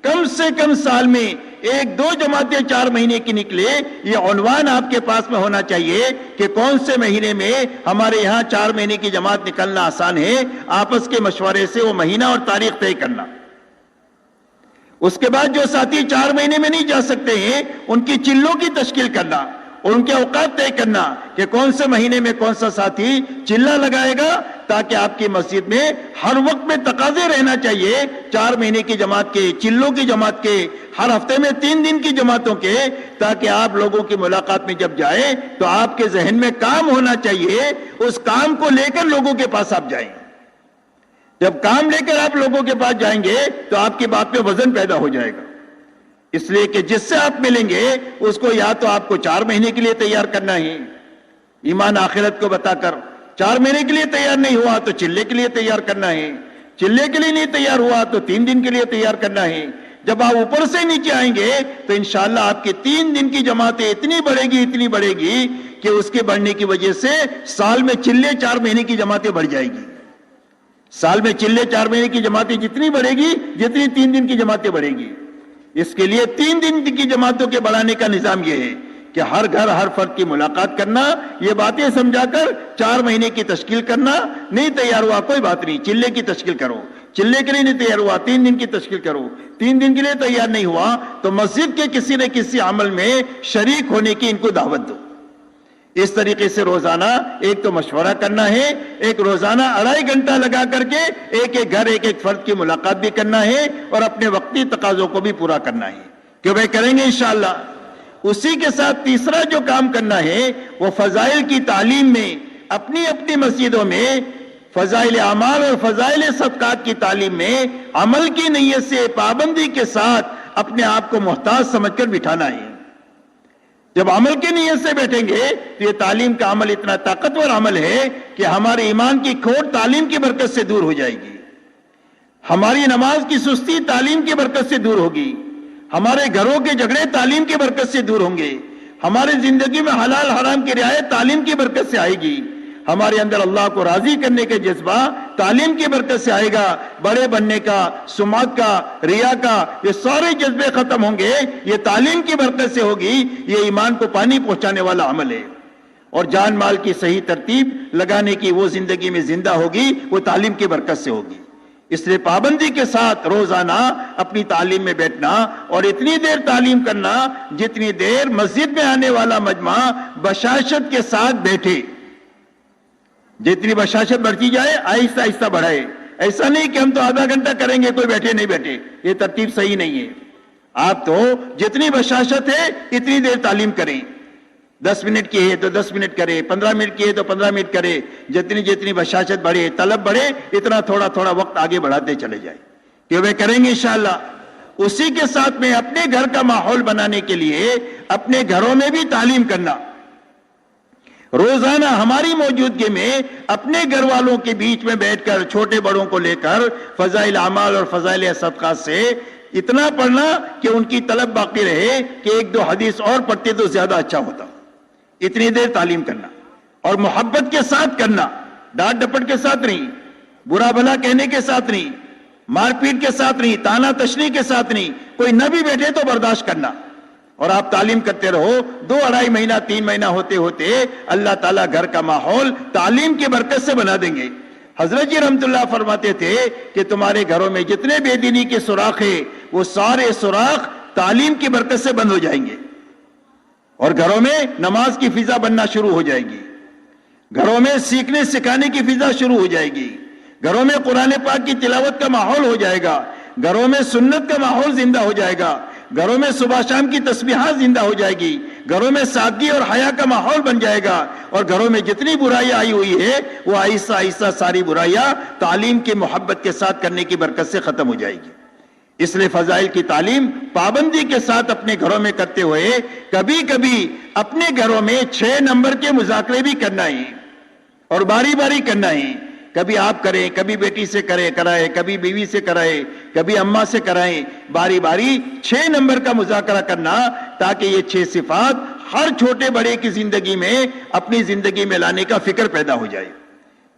کم سے کم سال میں 1-2 جماعتیں 4 مہینے کی نکلے، یہ عنوان آپ کے پاس میں ہونا چاہیے کہ کون سے مہینے میں ہمارے یہاں 4 مہینے کی جماعت نکلنا آسان ہے، آپس کے مشورے سے وہ مہینہ اور تاریخ طے کرنا۔ اس کے بعد جو ساتھی 4 مہینے میں نہیں جا سکتے ہیں، ان کی چلوں کی تشکیل کرنا اور ان کے اوقات طے کرنا کہ کون سے مہینے میں کون سا ساتھی چلہ لگائے گا، تاکہ آپ کی مسجد میں ہر وقت میں تقاضے رہنا چاہیے 4 مہینے کی جماعت کے، چلوں کی جماعت کے، ہر ہفتے میں 3 دن کی جماعتوں کے، تاکہ آپ لوگوں کی ملاقات میں جب جائیں تو آپ کے ذہن میں کام ہونا چاہیے، اس کام کو لے کر لوگوں کے پاس آپ جائیں۔ جب کام لے کر آپ لوگوں کے پاس جائیں گے تو آپ کی بات پہ وزن پیدا ہو جائے گا، اس لیے کہ جس سے آپ ملیں گے اس کو یا تو آپ کو 4 مہینے کے لیے تیار کرنا ہے، ایمان آخرت کو بتا کر 4 مہینے کے لیے تیار نہیں ہوا تو چلے کے لیے تیار کرنا ہے، چلے کے لیے نہیں تیار ہوا تو 3 دن کے لیے تیار کرنا ہے۔ جب آپ اوپر سے نیچے آئیں گے تو انشاءاللہ آپ کی 3 دن کی جماعتیں اتنی بڑھے گی کہ اس کے بڑھنے کی وجہ سے سال میں چلے 4 مہینے کی جماعتیں بڑھ جائے گی۔ سال میں چلے 4 مہینے کی جماعتیں جتنی بڑھے گی، جتنی 3 دن کی جماعتیں بڑھے گی۔ اس کے لیے 3 دن کی جماعتوں کے بڑھانے کا نظام یہ ہے کہ ہر گھر ہر فرد کی ملاقات کرنا، یہ باتیں سمجھا کر 4 مہینے کی تشکیل کرنا۔ نہیں تیار ہوا کوئی بات نہیں، چلے کی تشکیل کرو، چلے کے لیے نہیں تیار ہوا 3 دن کی تشکیل کرو، 3 دن کے لیے تیار نہیں ہوا تو مسجد کے کسی نہ کسی عمل میں شریک ہونے کی ان کو دعوت دو۔ اس طریقے سے روزانہ ایک تو مشورہ کرنا ہے، ایک روزانہ 2.5 گھنٹہ لگا کر کے ایک گھر ایک فرد کی ملاقات بھی کرنا ہے اور اپنے وقتی تقاضوں کو بھی پورا کرنا ہے کہ وہ کریں گے انشاءاللہ۔ اسی کے ساتھ تیسرا جو کام کرنا ہے وہ فضائل کی تعلیم میں، اپنی اپنی مسجدوں میں فضائل اعمال اور فضائل صدقات کی تعلیم میں عمل کی نیت سے پابندی کے ساتھ اپنے آپ کو محتاج سمجھ کر بٹھانا ہے۔ جب عمل کی نیت سے بیٹھیں گے تو یہ تعلیم کا عمل اتنا طاقتور عمل ہے کہ ہمارے ایمان کی کھوٹ تعلیم کی برکت سے دور ہو جائے گی، ہماری نماز کی سستی تعلیم کی برکت سے دور ہوگی، ہمارے گھروں کے جھگڑے تعلیم کی برکت سے دور ہوں گے، ہماری زندگی میں حلال حرام کی رعایت تعلیم کی برکت سے آئے گی، ہمارے اندر اللہ کو راضی کرنے کے جذبہ تعلیم کی برکت سے آئے گا، بڑے بننے کا، سمعت کا، ریا کا، یہ سارے جذبے ختم ہوں گے، یہ تعلیم کی برکت سے ہوگی۔ یہ ایمان کو پانی پہنچانے والا عمل ہے اور جان مال کی صحیح ترتیب لگانے کی وہ زندگی میں زندہ ہوگی، وہ تعلیم کی برکت سے ہوگی۔ اس لیے پابندی کے ساتھ روزانہ اپنی تعلیم میں بیٹھنا اور اتنی دیر تعلیم کرنا جتنی دیر مسجد میں آنے والا مجمع بشاشت کے ساتھ بیٹھے، جتنی بشاشت بڑھتی جائے آہستہ آہستہ بڑھائے۔ ایسا نہیں کہ ہم تو آدھا گھنٹہ کریں گے کوئی بیٹھے نہیں بیٹھے، یہ ترتیب صحیح نہیں ہے۔ آپ تو جتنی بشاشت ہے اتنی دیر تعلیم کریں، 10 منٹ کی ہے تو 10 منٹ کرے، 15 منٹ کی ہے تو 15 منٹ کرے، جتنی بشاشت بڑھے، طلب بڑھے، اتنا تھوڑا تھوڑا وقت آگے بڑھاتے چلے جائے کہ وہ کریں گے انشاءاللہ۔ اسی کے ساتھ میں اپنے گھر کا ماحول بنانے کے لیے اپنے گھروں میں بھی تعلیم کرنا، روزانہ ہماری موجودگی میں اپنے گھر والوں کے بیچ میں بیٹھ کر چھوٹے بڑوں کو لے کر فضائل اعمال اور فضائل صدقات سے اتنا پڑھنا کہ ان کی طلب باقی رہے کہ 1-2 حدیث اور پڑھتے تو زیادہ اچھا ہوتا۔ اتنی دیر تعلیم کرنا اور محبت کے ساتھ کرنا، ڈانٹ ڈپٹ کے ساتھ نہیں، برا بھلا کہنے کے ساتھ نہیں، مار پیٹ کے ساتھ نہیں، تانا تشنی کے ساتھ نہیں، کوئی نہ بھی بیٹھے تو برداشت کرنا، اور آپ تعلیم کرتے رہو۔ 2-2.5 مہینہ 3 مہینہ ہوتے ہوتے اللہ تعالیٰ گھر کا ماحول تعلیم کی برکت سے بنا دیں گے۔ حضرت جی رحمت اللہ فرماتے تھے کہ تمہارے گھروں میں جتنے بے دینی کے سوراخ ہیں وہ سارے سوراخ تعلیم کی برکت سے بند ہو جائیں گے، اور گھروں میں نماز کی فضا بننا شروع ہو جائے گی، گھروں میں سیکھنے سکھانے کی فضا شروع ہو جائے گی، گھروں میں قرآن پاک کی تلاوت کا ماحول ہو جائے گا، گھروں میں سنت کا ماحول زندہ ہو جائے گا، گھروں میں صبح شام کی تسبیحات زندہ ہو جائے گی، گھروں میں سادگی اور حیا کا ماحول بن جائے گا، اور گھروں میں جتنی برائیاں آئی ہوئی ہے وہ آہستہ آہستہ ساری برائیاں تعلیم کی محبت کے ساتھ کرنے کی برکت سے ختم ہو جائے گی۔ اس لیے فضائل کی تعلیم پابندی کے ساتھ اپنے گھروں میں کرتے ہوئے کبھی کبھی اپنے گھروں میں 6 نمبر کے مذاکرے بھی کرنا ہے، اور باری باری کرنا ہے۔ کبھی آپ کریں، کبھی بیٹی سے کرائے، کبھی بیوی سے کرائے، کبھی اماں سے کرائیں، باری باری 6 نمبر کا مذاکرہ کرنا، تاکہ یہ 6 صفات ہر چھوٹے بڑے کی زندگی میں اپنی زندگی میں لانے کا فکر پیدا ہو جائے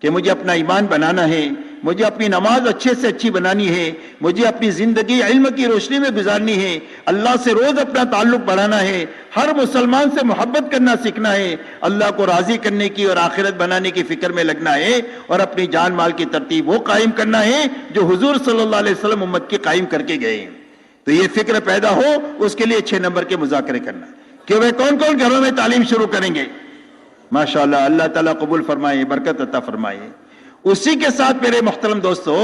کہ مجھے اپنا ایمان بنانا ہے، مجھے اپنی نماز اچھے سے اچھی بنانی ہے، مجھے اپنی زندگی علم کی روشنی میں گزارنی ہے، اللہ سے روز اپنا تعلق بڑھانا ہے، ہر مسلمان سے محبت کرنا سیکھنا ہے، اللہ کو راضی کرنے کی اور آخرت بنانے کی فکر میں لگنا ہے، اور اپنی جان مال کی ترتیب وہ قائم کرنا ہے جو حضور صلی اللہ علیہ وسلم امت کی قائم کر کے گئے ہیں۔ تو یہ فکر پیدا ہو، اس کے لیے 6 نمبر کے مذاکرے کرنا کہ وہ کون کون گھروں میں تعلیم شروع کریں گے۔ ماشاءاللہ، اللہ تعالیٰ قبول فرمائے، برکت عطا فرمائے۔ اسی کے ساتھ میرے محترم دوستو،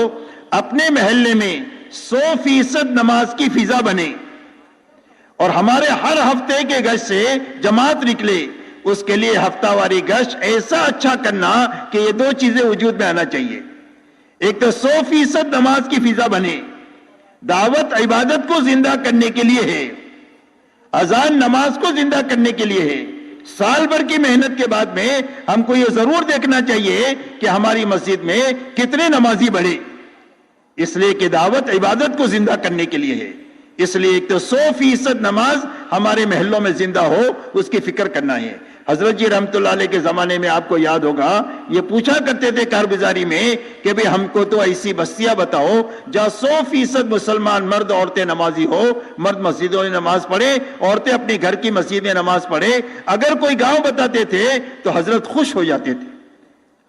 اپنے محلے میں 100% نماز کی فضا بنے، اور ہمارے ہر ہفتے کے گشت سے جماعت نکلے، اس کے لیے ہفتہ واری گشت ایسا اچھا کرنا کہ یہ 2 چیزیں وجود میں آنا چاہیے۔ ایک تو 100% نماز کی فضا بنے، دعوت عبادت کو زندہ کرنے کے لیے ہے، اذان نماز کو زندہ کرنے کے لیے ہے۔ سال بھر کی محنت کے بعد میں ہم کو یہ ضرور دیکھنا چاہیے کہ ہماری مسجد میں کتنے نمازی بڑھے، اس لیے کہ دعوت عبادت کو زندہ کرنے کے لیے ہے۔ اس لیے ایک تو 100% نماز ہمارے محلوں میں زندہ ہو، اس کی فکر کرنا ہے۔ حضرت جی رحمت اللہ علیہ کے زمانے میں آپ کو یاد ہوگا، یہ پوچھا کرتے تھے کارگزاری میں کہ بھئی ہم کو تو ایسی بستیاں بتاؤ جہاں 100% مسلمان مرد عورتیں نمازی ہو، مرد مسجدوں میں نماز پڑھے، عورتیں اپنی گھر کی مسجد میں نماز پڑھے۔ اگر کوئی گاؤں بتاتے تھے تو حضرت خوش ہو جاتے تھے۔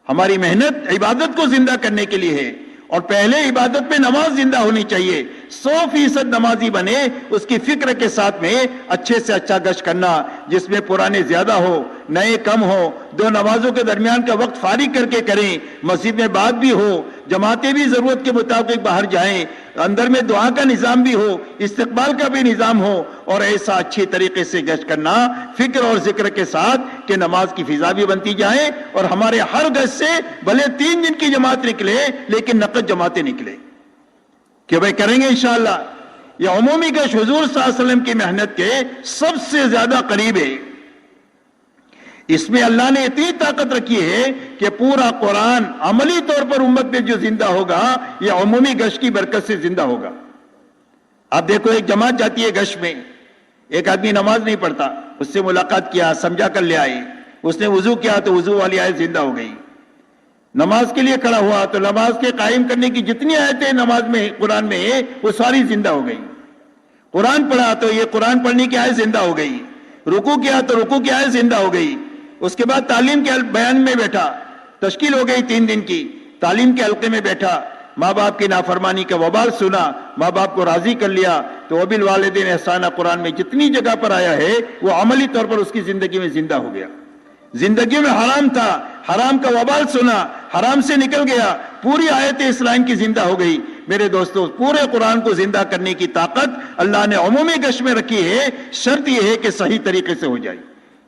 ہماری محنت عبادت کو زندہ کرنے کے لیے ہے، اور پہلے عبادت میں نماز زندہ ہونی چاہیے۔ 100% نمازی بنے، اس کی فکر کے ساتھ میں اچھے سے اچھا گشت کرنا، جس میں پرانے زیادہ ہو، نئے کم ہو، 2 نمازوں کے درمیان کا وقت فارغ کر کے کریں، مسجد میں بات بھی ہو، جماعتیں بھی ضرورت کے مطابق باہر جائیں، اندر میں دعا کا نظام بھی ہو، استقبال کا بھی نظام ہو، اور ایسا اچھی طریقے سے گشت کرنا فکر اور ذکر کے ساتھ کہ نماز کی فضا بھی بنتی جائے، اور ہمارے ہر گشت سے بھلے 3 دن کی جماعت نکلے لیکن نقد جماعتیں نکلے کہ بھائی کریں گے انشاءاللہ۔ یہ عمومی گشت حضور صلی اللہ علیہ وسلم کی محنت کے سب سے زیادہ قریب ہے۔ اس میں اللہ نے اتنی طاقت رکھی ہے کہ پورا قرآن عملی طور پر امت میں جو زندہ ہوگا یہ عمومی گشت کی برکت سے زندہ ہوگا۔ آپ دیکھو، ایک جماعت جاتی ہے گشت میں، ایک آدمی نماز نہیں پڑھتا، اس سے ملاقات کیا، سمجھا کر لے آئے، اس نے وضو کیا تو وضو والی آیت زندہ ہو گئی، نماز کے لیے کھڑا ہوا تو نماز کے قائم کرنے کی جتنی آیتیں نماز میں قرآن میں ہیں وہ ساری زندہ ہو گئی، قرآن پڑھا تو یہ قرآن پڑھنے کی آیت زندہ ہو گئی، رکوع کیا تو رکوع کی آیت زندہ ہو گئی۔ اس کے بعد تعلیم کے بیان میں بیٹھا، تشکیل ہو گئی 3 دن کی، تعلیم کے حلقے میں بیٹھا، ماں باپ کی نافرمانی کا وبال سنا، ماں باپ کو راضی کر لیا، تو وبالوالدین احسانہ قرآن میں جتنی جگہ پر آیا ہے وہ عملی طور پر اس کی زندگی میں زندہ ہو گیا۔ زندگی میں حرام تھا، حرام کا وبال سنا، حرام سے نکل گیا، پوری آیت اسلام کی زندہ ہو گئی۔ میرے دوستو، پورے قرآن کو زندہ کرنے کی طاقت اللہ نے عمومی گشت میں رکھی ہے، شرط یہ ہے کہ صحیح طریقے سے ہو جائے۔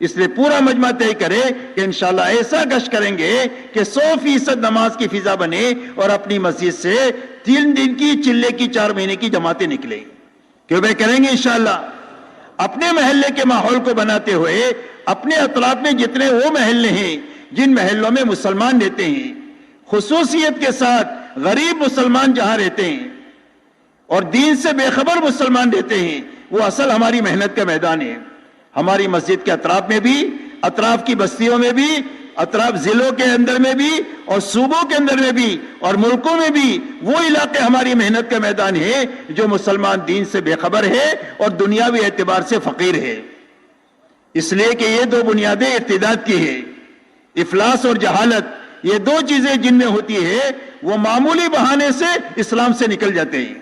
اس لیے پورا مجمع طے کرے کہ انشاءاللہ ایسا گشت کریں گے کہ 100% نماز کی فضا بنے، اور اپنی مسجد سے 3 دن کی چلے کی 4 مہینے کی جماعتیں نکلیں، کہ وہ کریں گے انشاءاللہ۔ اپنے محلے کے ماحول کو بناتے ہوئے اپنے اطراف میں جتنے وہ محلے ہیں جن محلوں میں مسلمان رہتے ہیں، خصوصیت کے ساتھ غریب مسلمان جہاں رہتے ہیں اور دین سے بے خبر مسلمان رہتے ہیں، وہ اصل ہماری محنت کا میدان ہے۔ ہماری مسجد کے اطراف میں بھی، اطراف کی بستیوں میں بھی اطراف ضلعوں کے اندر میں بھی اور صوبوں کے اندر میں بھی اور ملکوں میں بھی وہ علاقے ہماری محنت کا میدان ہے جو مسلمان دین سے بے خبر ہے اور دنیاوی اعتبار سے فقیر ہے. اس لیے کہ یہ دو بنیادیں ارتداد کی ہے، افلاس اور جہالت. یہ دو چیزیں جن میں ہوتی ہے وہ معمولی بہانے سے اسلام سے نکل جاتے ہیں.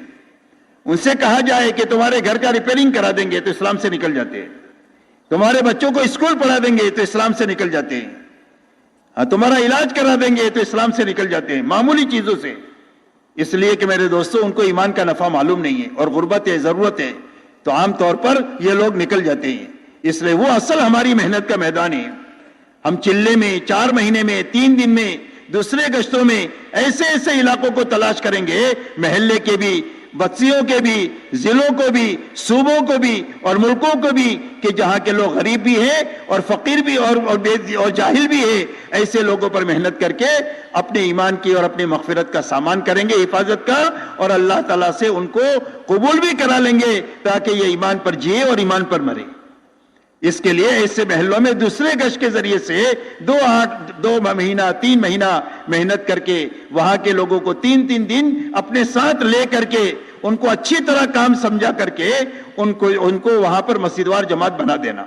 ان سے کہا جائے کہ تمہارے گھر کا ریپیئرنگ کرا دیں گے تو اسلام سے نکل جاتے ہیں، تمہارے بچوں کو اسکول پڑھا دیں گے تو اسلام سے نکل جاتے ہیں، تمہارا علاج کرا دیں گے تو اسلام سے نکل جاتے ہیں، معمولی چیزوں سے. اس لیے کہ میرے دوستوں ان کو ایمان کا نفع معلوم نہیں ہے اور غربت ہے، ضرورت ہے، تو عام طور پر یہ لوگ نکل جاتے ہیں. اس لیے وہ اصل ہماری محنت کا میدان ہے. ہم چلے میں 4 مہینے میں 3 دن میں دوسرے گشتوں میں ایسے ایسے علاقوں کو تلاش کریں گے، محلے کے بھی، بستیوں کے بھی، ضلعوں کو بھی، صوبوں کو بھی اور ملکوں کو بھی، کہ جہاں کے لوگ غریب بھی ہیں اور فقیر بھی اور جاہل بھی ہیں. ایسے لوگوں پر محنت کر کے اپنے ایمان کی اور اپنی مغفرت کا سامان کریں گے، حفاظت کا، اور اللہ تعالیٰ سے ان کو قبول بھی کرا لیں گے تاکہ یہ ایمان پر جیے اور ایمان پر مرے. اس کے لیے ایسے محلوں میں دوسرے گشت کے ذریعے سے 2 مہینہ 3 مہینہ محنت کر کے وہاں کے لوگوں کو 3 دن اپنے ساتھ لے کر کے ان کو اچھی طرح کام سمجھا کر کے ان کو وہاں پر مسجدوار جماعت بنا دینا.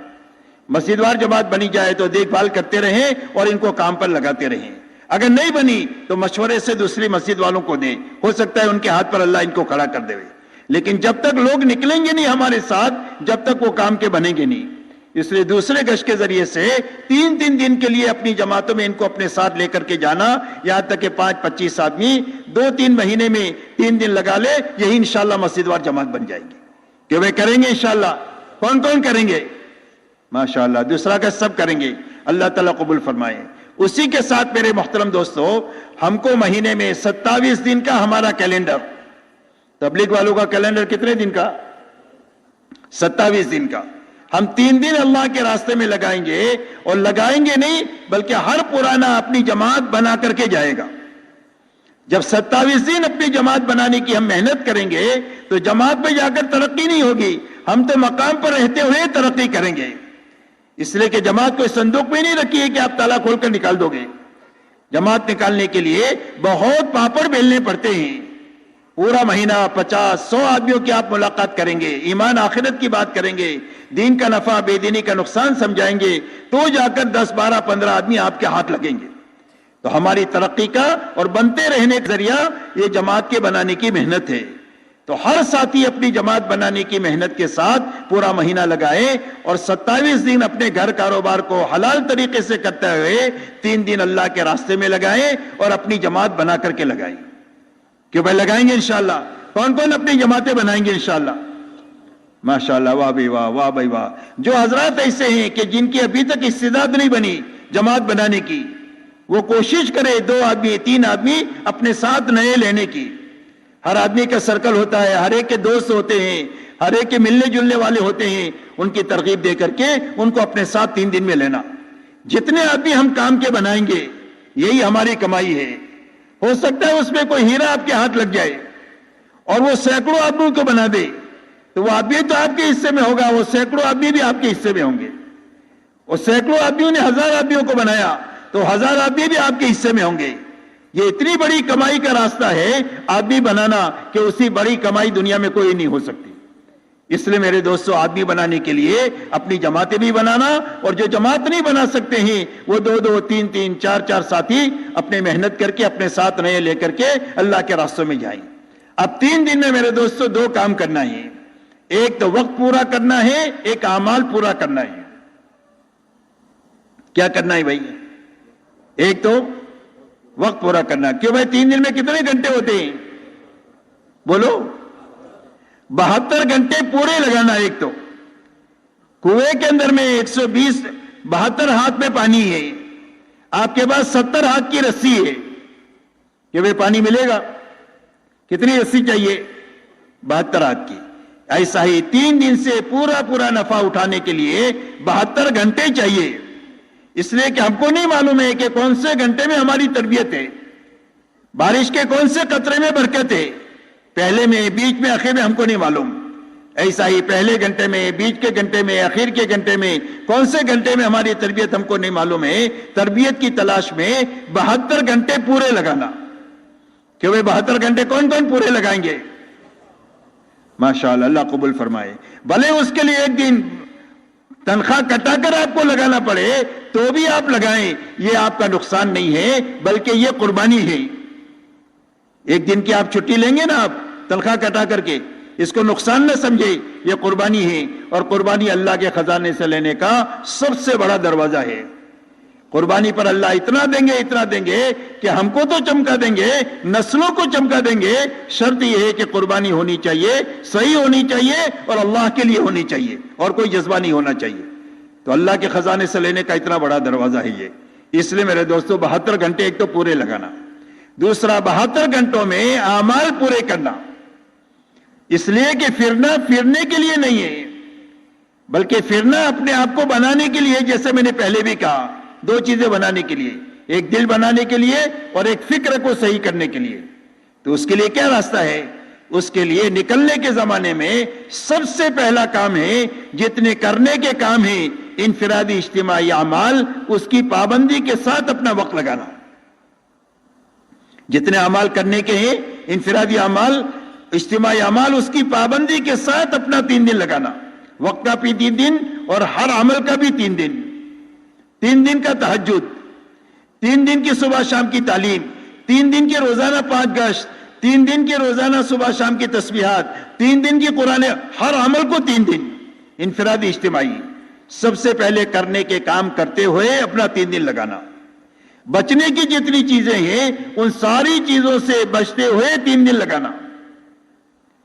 مسجدوار جماعت بنی جائے تو دیکھ بھال کرتے رہیں اور ان کو کام پر لگاتے رہیں. اگر نہیں بنی تو مشورے سے دوسری مسجد والوں کو دیں، ہو سکتا ہے ان کے ہاتھ پر اللہ ان کو کھڑا کر دے. لیکن جب تک لوگ نکلیں گے نہیں ہمارے ساتھ، جب تک وہ کام کے بنیں گے نہیں. اس لیے دوسرے گشت کے ذریعے سے 3 دن کے لیے اپنی جماعتوں میں ان کو اپنے ساتھ لے کر کے جانا، یہاں تک کہ 25 آدمی 2-3 مہینے میں 3 دن لگا لے، یہی انشاءاللہ مسجدوار جماعت بن جائے گی. کہ وہ کریں گے انشاءاللہ. کون کون کریں گے؟ ماشاءاللہ دوسرا گشت سب کریں گے. اللہ تعالیٰ قبول فرمائے. اسی کے ساتھ میرے محترم دوستو، ہم کو مہینے میں 27 دن کا ہمارا کیلنڈر، تبلیغ والوں کا کیلنڈر کتنے دن کا؟ 27 دن کا. ہم 3 دن اللہ کے راستے میں لگائیں گے، اور لگائیں گے نہیں بلکہ ہر پرانا اپنی جماعت بنا کر کے جائے گا. جب 27 دن اپنی جماعت بنانے کی ہم محنت کریں گے تو جماعت میں جا کر ترقی نہیں ہوگی، ہم تو مقام پر رہتے ہوئے ترقی کریں گے. اس لیے کہ جماعت کو صندوق میں نہیں رکھی ہے کہ آپ تالا کھول کر نکال دو گے. جماعت نکالنے کے لیے بہت پاپڑ بیلنے پڑتے ہیں. پورا مہینہ 50-100 آدمیوں کی آپ ملاقات کریں گے، ایمان آخرت کی بات کریں گے، دین کا نفع بے دینی کا نقصان سمجھائیں گے، تو جا کر 10-12-15 آدمی آپ کے ہاتھ لگیں گے. تو ہماری ترقی کا اور بنتے رہنے کا ذریعہ یہ جماعت کے بنانے کی محنت ہے. تو ہر ساتھی اپنی جماعت بنانے کی محنت کے ساتھ پورا مہینہ لگائے اور 27 دن اپنے گھر کاروبار کو حلال طریقے سے کرتے ہوئے 3 دن اللہ کے راستے میں لگائے اور اپنی جماعت بنا کر کے لگائیں. کہ بھائی لگائیں گے انشاءاللہ. کون کون اپنی جماعتیں بنائیں گے انشاءاللہ؟ ماشاءاللہ، واہ بھائی واہ، واہ بھائی واہ. جو حضرات ایسے ہیں کہ جن کی ابھی تک استعداد نہیں بنی جماعت بنانے کی، وہ کوشش کرے 2 آدمی 3 آدمی اپنے ساتھ نئے لینے کی. ہر آدمی کا سرکل ہوتا ہے، ہر ایک کے دوست ہوتے ہیں، ہر ایک کے ملنے جلنے والے ہوتے ہیں. ان کی ترغیب دے کر کے ان کو اپنے ساتھ 3 دن میں لینا. جتنے آدمی ہم کام کے بنائیں گے یہی ہماری کمائی ہے. ہو سکتا ہے اس میں کوئی ہیرا آپ کے ہاتھ لگ جائے اور وہ سینکڑوں آدمیوں کو بنا دے، تو وہ آدمی تو آپ کے حصے میں ہوگا، وہ سینکڑوں آدمی بھی آپ کے حصے میں ہوں گے. اور سینکڑوں آدمیوں نے 1000 آدمیوں کو بنایا تو 1000 آدمی بھی آپ کے حصے میں ہوں گے. یہ اتنی بڑی کمائی کا راستہ ہے آدمی بنانا کہ اسی بڑی کمائی دنیا میں کوئی نہیں ہو سکتی. اس لیے میرے دوستو، آدمی بنانے کے لیے اپنی جماعتیں بھی بنانا، اور جو جماعت نہیں بنا سکتے ہیں وہ 2-2 3-3 4-4 ساتھی اپنے محنت کر کے اپنے ساتھ نئے لے کر کے اللہ کے راستوں میں جائیں. اب 3 دن میں میرے دوستو 2 کام کرنا ہے. ایک تو وقت پورا کرنا ہے، ایک اعمال پورا کرنا ہے. کیا کرنا ہے بھائی؟ ایک تو وقت پورا کرنا. کیوں بھائی 3 دن میں کتنے گھنٹے ہوتے ہیں؟ بولو. 72 گھنٹے پورے لگانا. ایک تو کنویں کے اندر میں 172 ہاتھ میں پانی ہے، آپ کے پاس 70 ہاتھ کی رسی ہے، کہ وہ پانی ملے گا؟ کتنی رسی چاہیے؟ 72 ہاتھ کی. ایسا ہی 3 دن سے پورا نفع اٹھانے کے لیے 72 گھنٹے چاہیے. اس لیے کہ ہم کو نہیں معلوم ہے کہ کون سے گھنٹے میں ہماری تربیت ہے، بارش کے کون سے قطرے میں برکت ہے، پہلے میں، بیچ میں، آخر میں ہم کو نہیں معلوم. ایسا ہی پہلے گھنٹے میں، بیچ کے گھنٹے میں، آخر کے گھنٹے میں، کون سے گھنٹے میں ہماری تربیت ہم کو نہیں معلوم ہے، تربیت کی تلاش میں 72 گھنٹے پورے لگانا کہ وہ 72 گھنٹے کون کون پورے لگائیں گے؟ ماشاءاللہ، اللہ قبول فرمائے. بھلے اس کے لیے ایک دن تنخواہ کٹا کر آپ کو لگانا پڑے تو بھی آپ لگائیں، یہ آپ کا نقصان نہیں ہے بلکہ یہ قربانی ہے. ایک دن کی آپ چھٹی لیں گے نا، آپ تنخواہ کٹا کر کے، اس کو نقصان نہ سمجھے، یہ قربانی ہے. اور قربانی اللہ کے خزانے سے لینے کا سب سے بڑا دروازہ ہے. قربانی پر اللہ اتنا دیں گے کہ ہم کو تو چمکا دیں گے، نسلوں کو چمکا دیں گے. شرط یہ ہے کہ قربانی ہونی چاہیے، صحیح ہونی چاہیے اور اللہ کے لیے ہونی چاہیے، اور کوئی جذبہ نہیں ہونا چاہیے. تو اللہ کے خزانے سے لینے کا اتنا بڑا دروازہ ہے یہ. اس لیے میرے دوستو 72 گھنٹے ایک تو پورے لگانا، دوسرا 72 گھنٹوں میں اعمال پورے کرنا. اس لیے کہ پھرنے کے لیے نہیں ہے، بلکہ پھرنا اپنے آپ کو بنانے کے لیے. جیسے میں نے پہلے بھی کہا، 2 چیزیں بنانے کے لیے، ایک دل بنانے کے لیے اور ایک فکر کو صحیح کرنے کے لیے. تو اس کے لیے کیا راستہ ہے؟ اس کے لیے نکلنے کے زمانے میں سب سے پہلا کام ہے، جتنے کرنے کے کام ہیں انفرادی اجتماعی اعمال، اس کی پابندی کے ساتھ اپنا وقت لگانا. جتنے اعمال کرنے کے ہیں، انفرادی اعمال، اجتماعی اعمال، اس کی پابندی کے ساتھ اپنا 3 دن لگانا. وقت کا بھی 3 دن اور ہر عمل کا بھی 3 دن. 3 دن کا تہجد، 3 دن کی صبح شام کی تعلیم، 3 دن کی روزانہ 5 گشت، 3 دن کی روزانہ صبح شام کی تسبیحات، 3 دن کی قرآن، ہر عمل کو 3 دن انفرادی اجتماعی. سب سے پہلے کرنے کے کام کرتے ہوئے اپنا 3 دن لگانا. بچنے کی جتنی چیزیں ہیں ان ساری چیزوں سے بچتے ہوئے 3 دن لگانا.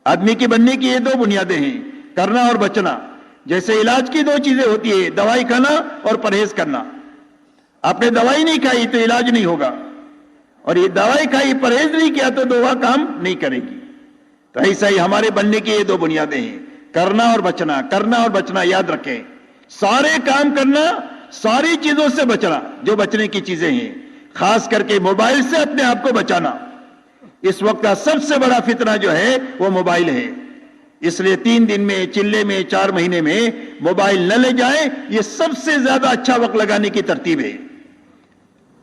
آدمی کی بننے کی یہ 2 بنیادیں ہیں، کرنا اور بچنا. جیسے علاج کی 2 چیزیں ہوتی ہے، دوائی کھانا اور پرہیز کرنا. آپ نے دوائی نہیں کھائی تو علاج نہیں ہوگا، اور یہ دوائی کھائی پرہیز نہیں کیا تو دوا کام نہیں کرے گی. تو ایسا ہی ہمارے بننے کی یہ 2 بنیادیں ہیں، کرنا اور بچنا. کرنا اور بچنا یاد رکھیں، سارے کام کرنا، ساری چیزوں سے بچنا جو بچنے کی چیزیں ہیں. خاص کر کے موبائل سے اپنے آپ کو بچانا. اس وقت کا سب سے بڑا فتنہ جو ہے وہ موبائل ہے. اس لیے 3 دن میں، چلے میں، 4 مہینے میں موبائل نہ لے جائیں. یہ سب سے زیادہ اچھا وقت لگانے کی ترتیب ہے.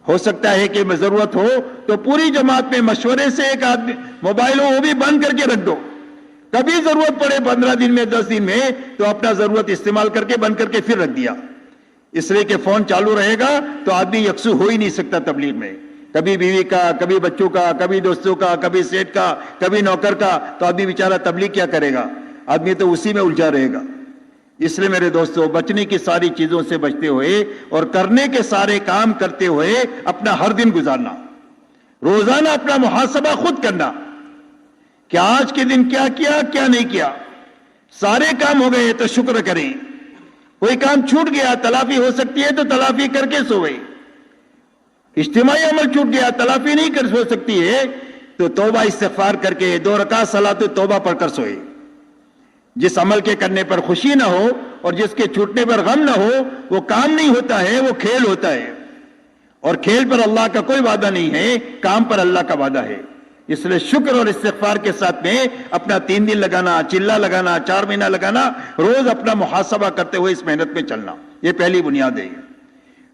ہو سکتا ہے کہ ضرورت ہو تو پوری جماعت میں مشورے سے ایک آدمی موبائل ہو وہ بھی بند کر کے رکھ دو. کبھی ضرورت پڑے 15 دن میں، 10 دن میں، تو اپنا ضرورت استعمال کر کے بند کر کے پھر رکھ دیا. اس لیے کہ فون چالو رہے گا تو آدمی یکسو ہو ہی نہیں سکتا تبلیغ میں. کبھی بیوی کا، کبھی بچوں کا، کبھی دوستوں کا، کبھی سیٹ کا، کبھی نوکر کا، تو آدمی بیچارہ تبلیغ کیا کرے گا؟ آدمی تو اسی میں الجھا رہے گا. اس لیے میرے دوستو، بچنے کی ساری چیزوں سے بچتے ہوئے اور کرنے کے سارے کام کرتے ہوئے اپنا ہر دن گزارنا. روزانہ اپنا محاسبہ خود کرنا کہ آج کے دن کیا کیا، کیا نہیں کیا. سارے کام ہو گئے تو شکر کریں. کوئی کام چھوٹ گیا، تلافی ہو سکتی ہے تو تلافی کر کے سوئے. اجتماعی عمل چھوٹ گیا، تلافی نہیں کر سو سکتی ہے تو توبہ استغفار کر کے 2 رکعت صلاۃ توبہ پڑھ کر سوئے. جس عمل کے کرنے پر خوشی نہ ہو اور جس کے چھوٹنے پر غم نہ ہو، وہ کام نہیں ہوتا ہے، وہ کھیل ہوتا ہے. اور کھیل پر اللہ کا کوئی وعدہ نہیں ہے، کام پر اللہ کا وعدہ ہے. اس لیے شکر اور استغفار کے ساتھ میں اپنا 3 دن لگانا، چلہ لگانا، 4 مہینہ لگانا، روز اپنا محاسبہ کرتے ہوئے اس محنت میں چلنا. یہ پہلی بنیاد ہے.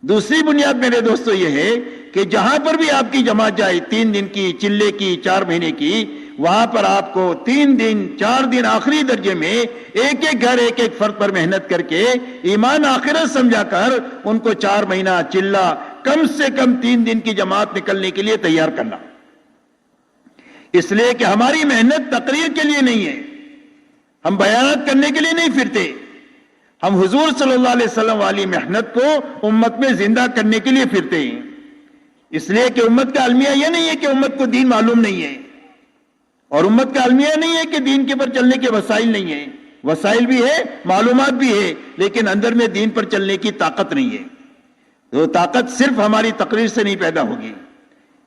دوسری بنیاد میرے دوستو یہ ہے کہ جہاں پر بھی آپ کی جماعت جائے، 3 دن کی، چلے کی، 4 مہینے کی، وہاں پر آپ کو 3 دن، 4 دن آخری درجے میں ایک ایک گھر، ایک ایک فرد پر محنت کر کے ایمان آخرت سمجھا کر ان کو 4 مہینہ چلہ، کم سے کم 3 دن کی جماعت نکلنے کے لیے تیار کرنا. اس لیے کہ ہماری محنت تقریر کے لیے نہیں ہے، ہم بیانات کرنے کے لیے نہیں پھرتے. ہم حضور صلی اللہ علیہ وسلم والی محنت کو امت میں زندہ کرنے کے لیے پھرتے ہیں. اس لیے کہ امت کا المیہ یہ نہیں ہے کہ امت کو دین معلوم نہیں ہے، اور امت کا المیہ نہیں ہے کہ دین کے پر چلنے کے وسائل نہیں ہیں. وسائل بھی ہے، معلومات بھی ہے، لیکن اندر میں دین پر چلنے کی طاقت نہیں ہے. وہ طاقت صرف ہماری تقریر سے نہیں پیدا ہوگی.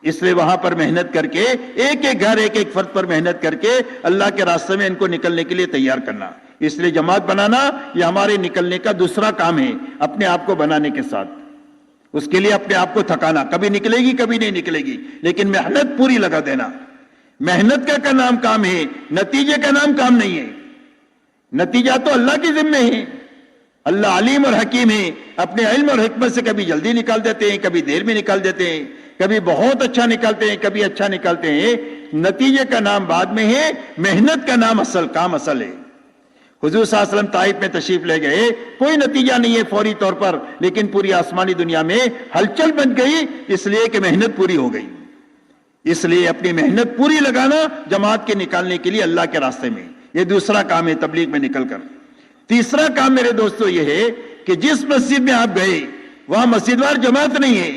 اس لیے وہاں پر محنت کر کے ایک ایک گھر، ایک ایک فرد پر محنت کر کے اللہ کے راستے میں ان کو نکلنے کے لیے تیار کرنا. اس لیے جماعت بنانا یہ ہمارے نکلنے کا دوسرا کام ہے، اپنے آپ کو بنانے کے ساتھ. اس کے لیے اپنے آپ کو تھکانا، کبھی نکلے گی کبھی نہیں نکلے گی، لیکن محنت پوری لگا دینا. محنت کا نام کام ہے، نتیجے کا نام کام نہیں ہے. نتیجہ تو اللہ کے ذمے ہے. اللہ علیم اور حکیم ہے, اپنے علم اور حکمت سے کبھی جلدی نکال دیتے ہیں, کبھی دیر میں نکال دیتے ہیں, کبھی بہت اچھا نکالتے ہیں, کبھی اچھا نکالتے ہیں. نتیجے کا نام بعد میں ہے, محنت کا نام کام اصل ہے. حضور صلی اللہ علیہ وسلم طائف میں تشریف لے گئے, کوئی نتیجہ نہیں ہے فوری طور پر, لیکن پوری آسمانی دنیا میں ہلچل بن گئی, اس لیے کہ محنت پوری ہو گئی. اس لیے اپنی محنت پوری لگانا جماعت کے نکالنے کے لیے اللہ کے راستے میں, یہ دوسرا کام ہے تبلیغ میں نکل کر. تیسرا کام میرے دوستو یہ ہے کہ جس مسجد میں آپ گئے وہاں مسجد وار جماعت نہیں ہے.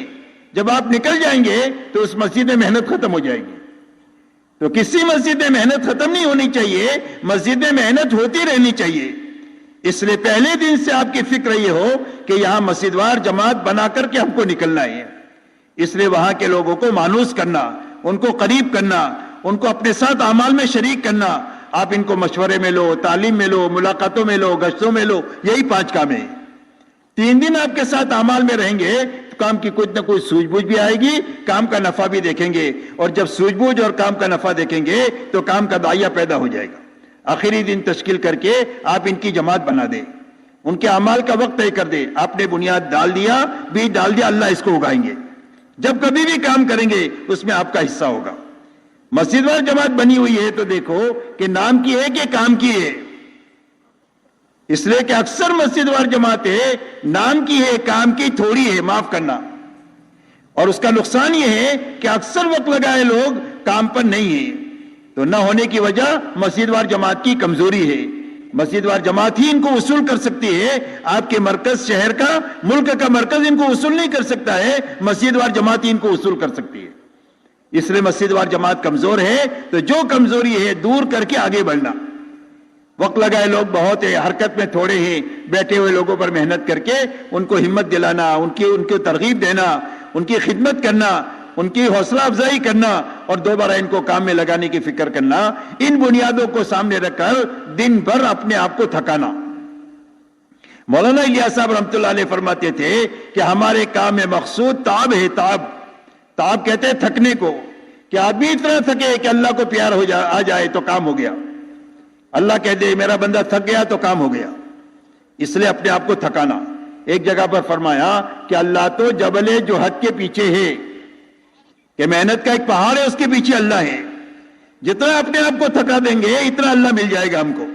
جب آپ نکل جائیں گے تو اس مسجد میں محنت ختم ہو جائے گی. تو کسی مسجد میں محنت ختم نہیں ہونی چاہیے, مسجد میں محنت ہوتی رہنی چاہیے. اس لیے پہلے دن سے آپ کی فکر یہ ہو کہ یہاں مسجد وار جماعت بنا کر کے ہم کو نکلنا ہے. اس لیے وہاں کے لوگوں کو مانوس کرنا, ان کو قریب کرنا, ان کو اپنے ساتھ اعمال میں شریک کرنا. آپ ان کو مشورے میں لو, تعلیم میں لو, ملاقاتوں میں لو, گشتوں میں لو, یہی 5 کام ہیں. 3 دن آپ کے ساتھ اعمال میں رہیں گے تو کام کی کچھ نہ کوئی سوجھ بوجھ بھی آئے گی, کام کا نفع بھی دیکھیں گے, اور جب سوجھ بوجھ اور کام کا نفع دیکھیں گے تو کام کا داعیہ پیدا ہو جائے گا. آخری دن تشکیل کر کے آپ ان کی جماعت بنا دیں, ان کے اعمال کا وقت طے کر دیں. آپ نے بنیاد ڈال دیا, بیج ڈال دیا, اللہ اس کو اگائیں گے. جب کبھی بھی کام کریں گے اس میں آپ کا حصہ ہوگا. مسجد وار جماعت بنی ہوئی ہے تو دیکھو کہ نام کی ہے کہ کام کی ہے. اس لیے کہ اکثر مسجد وار جماعت ہے, نام کی ہے, کام کی تھوڑی ہے, معاف کرنا. اور اس کا نقصان یہ ہے کہ اکثر وقت لگائے لوگ کام پر نہیں ہیں. تو نہ ہونے کی وجہ مسجد وار جماعت کی کمزوری ہے. مسجد وار جماعت ہی ان کو وصول کر سکتی ہے. آپ کے مرکز شہر کا, ملک کا مرکز ان کو وصول نہیں کر سکتا ہے, مسجد وار جماعت ہی ان کو وصول کر سکتی ہے. اس لیے مسجد وار جماعت کمزور ہے, تو جو کمزوری ہے دور کر کے آگے بڑھنا. وقت لگائے لوگ بہت ہے, حرکت میں تھوڑے ہیں, بیٹھے ہوئے لوگوں پر محنت کر کے ان کو ہمت دلانا, ان کی ترغیب دینا, ان کی خدمت کرنا, ان کی حوصلہ افزائی کرنا, اور دوبارہ ان کو کام میں لگانے کی فکر کرنا. ان بنیادوں کو سامنے رکھ کر دن بھر اپنے آپ کو تھکانا. مولانا الیاس صاحب رحمۃ اللہ علیہ فرماتے تھے کہ ہمارے کام میں مقصود تعب ہے. تعب کہتے ہیں تھکنے کو, کہ آدمی اتنا تھکے کہ اللہ کو پیار آ جائے تو کام ہو گیا. اللہ کہہ دے میرا بندہ تھک گیا تو کام ہو گیا. اس لیے اپنے آپ کو تھکانا. ایک جگہ پر فرمایا کہ اللہ تو جبل جوہد کے پیچھے ہے, کہ محنت کا ایک پہاڑ ہے, اس کے پیچھے اللہ ہے. جتنا اپنے آپ کو تھکا دیں گے اتنا اللہ مل جائے گا ہم کو.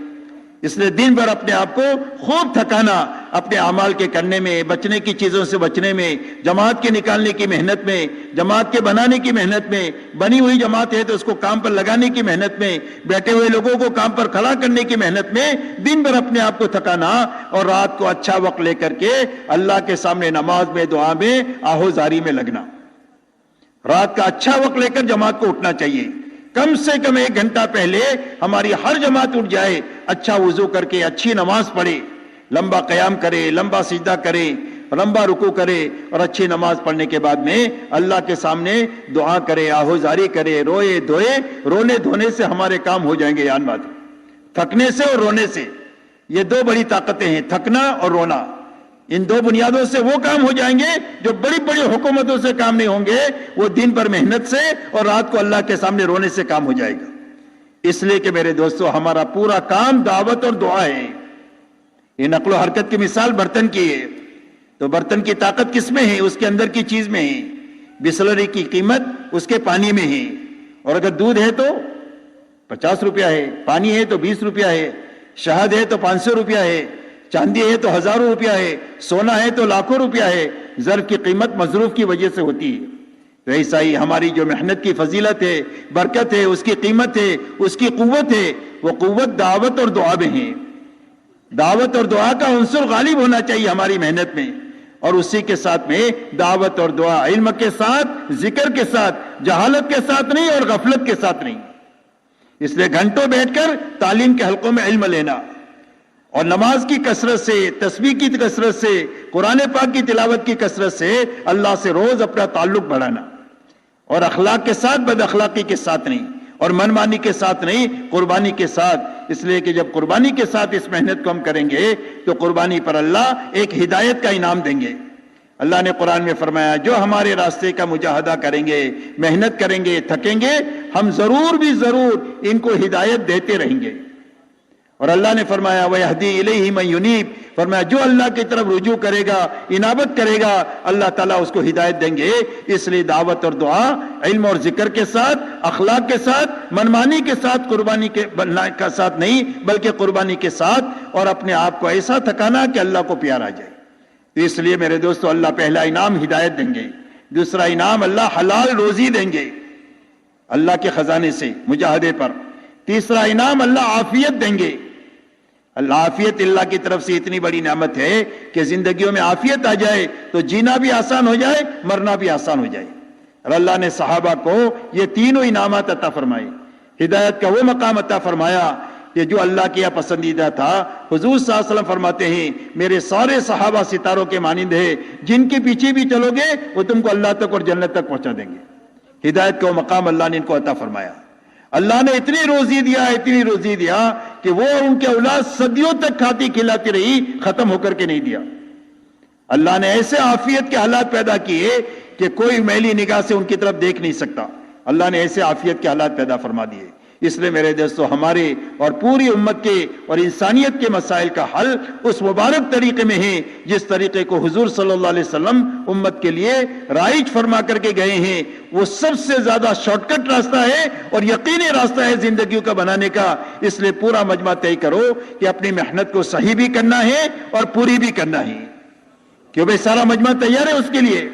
اس لیے دن بھر اپنے آپ کو خوب تھکانا, اپنے اعمال کے کرنے میں, بچنے کی چیزوں سے بچنے میں, جماعت کے نکالنے کی محنت میں, جماعت کے بنانے کی محنت میں, بنی ہوئی جماعت ہے تو اس کو کام پر لگانے کی محنت میں, بیٹھے ہوئے لوگوں کو کام پر کھڑا کرنے کی محنت میں, دن بھر اپنے آپ کو تھکانا. اور رات کو اچھا وقت لے کر کے اللہ کے سامنے نماز میں, دعا میں, آہوزاری میں لگنا. رات کا اچھا وقت لے کر جماعت کو اٹھنا چاہیے. کم سے کم 1 گھنٹہ پہلے ہماری ہر جماعت اٹھ جائے, اچھا وضو کر کے اچھی نماز پڑھے, لمبا قیام کرے, لمبا سجدہ کرے, لمبا رکوع کرے, اور اچھی نماز پڑھنے کے بعد میں اللہ کے سامنے دعا کرے, آہوزاری کرے, روئے دھوئے. رونے دھونے سے ہمارے کام ہو جائیں گے. یاد بات, تھکنے سے اور رونے سے, یہ 2 بڑی طاقتیں ہیں, تھکنا اور رونا. ان 2 بنیادوں سے وہ کام ہو جائیں گے جو بڑی بڑی حکومتوں سے کام نہیں ہوں گے. وہ دن پر محنت سے اور رات کو اللہ کے سامنے رونے سے کام ہو جائے گا. اس لیے کہ میرے دوستو ہمارا پورا کام دعوت اور دعا ہے. یہ نقل و حرکت کی مثال برتن کی ہے, تو برتن کی طاقت کس میں ہے؟ اس کے اندر کی چیز میں ہے. بسلری کی قیمت اس کے پانی میں ہے. اور اگر دودھ ہے تو 50 روپیہ ہے, پانی ہے تو 20 روپیہ ہے, شہد ہے تو 500 روپیہ ہے, چاندی ہے تو ہزاروں روپیہ ہے, سونا ہے تو لاکھوں روپیہ ہے. ظرف کی قیمت مصروف کی وجہ سے ہوتی ہے. تو ایسا ہی ہماری جو محنت کی فضیلت ہے, برکت ہے, اس کی قیمت ہے, اس کی قوت ہے, وہ قوت دعوت اور دعا میں ہے. دعوت اور دعا کا عنصر غالب ہونا چاہیے ہماری محنت میں, اور اسی کے ساتھ میں دعوت اور دعا علم کے ساتھ, ذکر کے ساتھ, جہالت کے ساتھ نہیں اور غفلت کے ساتھ نہیں. اس لیے گھنٹوں بیٹھ کر تعلیم کے حلقوں میں علم لینا, اور نماز کی کثرت سے, تسبیح کی کثرت سے, قرآن پاک کی تلاوت کی کثرت سے اللہ سے روز اپنا تعلق بڑھانا, اور اخلاق کے ساتھ, بد اخلاقی کے ساتھ نہیں, اور من مانی کے ساتھ نہیں, قربانی کے ساتھ. اس لیے کہ جب قربانی کے ساتھ اس محنت کو ہم کریں گے تو قربانی پر اللہ ایک ہدایت کا انعام دیں گے. اللہ نے قرآن میں فرمایا جو ہمارے راستے کا مجاہدہ کریں گے, محنت کریں گے, تھکیں گے, ہم ضرور بھی ضرور ان کو ہدایت دیتے رہیں گے. اور اللہ نے فرمایا وَيَهْدِي إِلَيْهِ مَن يُنِيبُ، فرمایا جو اللہ کی طرف رجوع کرے گا، انابت کرے گا، اللہ تعالیٰ اس کو ہدایت دیں گے۔ اس لیے دعوت اور دعا علم اور ذکر کے ساتھ، اخلاق کے ساتھ، منمانی کے ساتھ، قربانی کے ساتھ نہیں بلکہ قربانی کے ساتھ، اور اپنے آپ کو ایسا تھکانا کہ اللہ کو پیار آ جائے۔ اس لیے میرے دوستو، اللہ پہلا انعام ہدایت دیں گے، دوسرا انعام اللہ حلال روزی دیں گے اللہ کے خزانے سے مجاہدے پر، تیسرا انعام اللہ عافیت دیں گے۔ اللہ عافیت اللہ کی طرف سے اتنی بڑی نعمت ہے کہ زندگیوں میں عافیت آ جائے تو جینا بھی آسان ہو جائے، مرنا بھی آسان ہو جائے۔ اور اللہ نے صحابہ کو یہ تینوں انعامات عطا فرمائے۔ ہدایت کا وہ مقام عطا فرمایا کہ جو اللہ کے یہاں پسندیدہ تھا۔ حضور صلی اللہ علیہ وسلم فرماتے ہیں میرے سارے صحابہ ستاروں کے مانند ہیں، جن کے پیچھے بھی چلو گے وہ تم کو اللہ تک اور جنت تک پہنچا دیں گے۔ ہدایت کا وہ مقام اللہ نے ان کو عطا فرمایا۔ اللہ نے اتنی روزی دیا کہ وہ ان کے اولاد صدیوں تک کھاتی کھلاتی رہی، ختم ہو کر کے نہیں دیا۔ اللہ نے ایسے عافیت کے حالات پیدا کیے کہ کوئی میلی نگاہ سے ان کی طرف دیکھ نہیں سکتا۔ اللہ نے ایسے عافیت کے حالات پیدا فرما دیے۔ اس لیے میرے دوستو، ہمارے اور پوری امت کے اور انسانیت کے مسائل کا حل اس مبارک طریقے میں ہے جس طریقے کو حضور صلی اللہ علیہ وسلم امت کے لیے رائج فرما کر کے گئے ہیں۔ وہ سب سے زیادہ شارٹ کٹ راستہ ہے اور یقینی راستہ ہے زندگیوں کا بنانے کا۔ اس لیے پورا مجمع طے کرو کہ اپنی محنت کو صحیح بھی کرنا ہے اور پوری بھی کرنا ہے۔ کیوں بھائی، سارا مجمع تیار ہے اس کے لیے؟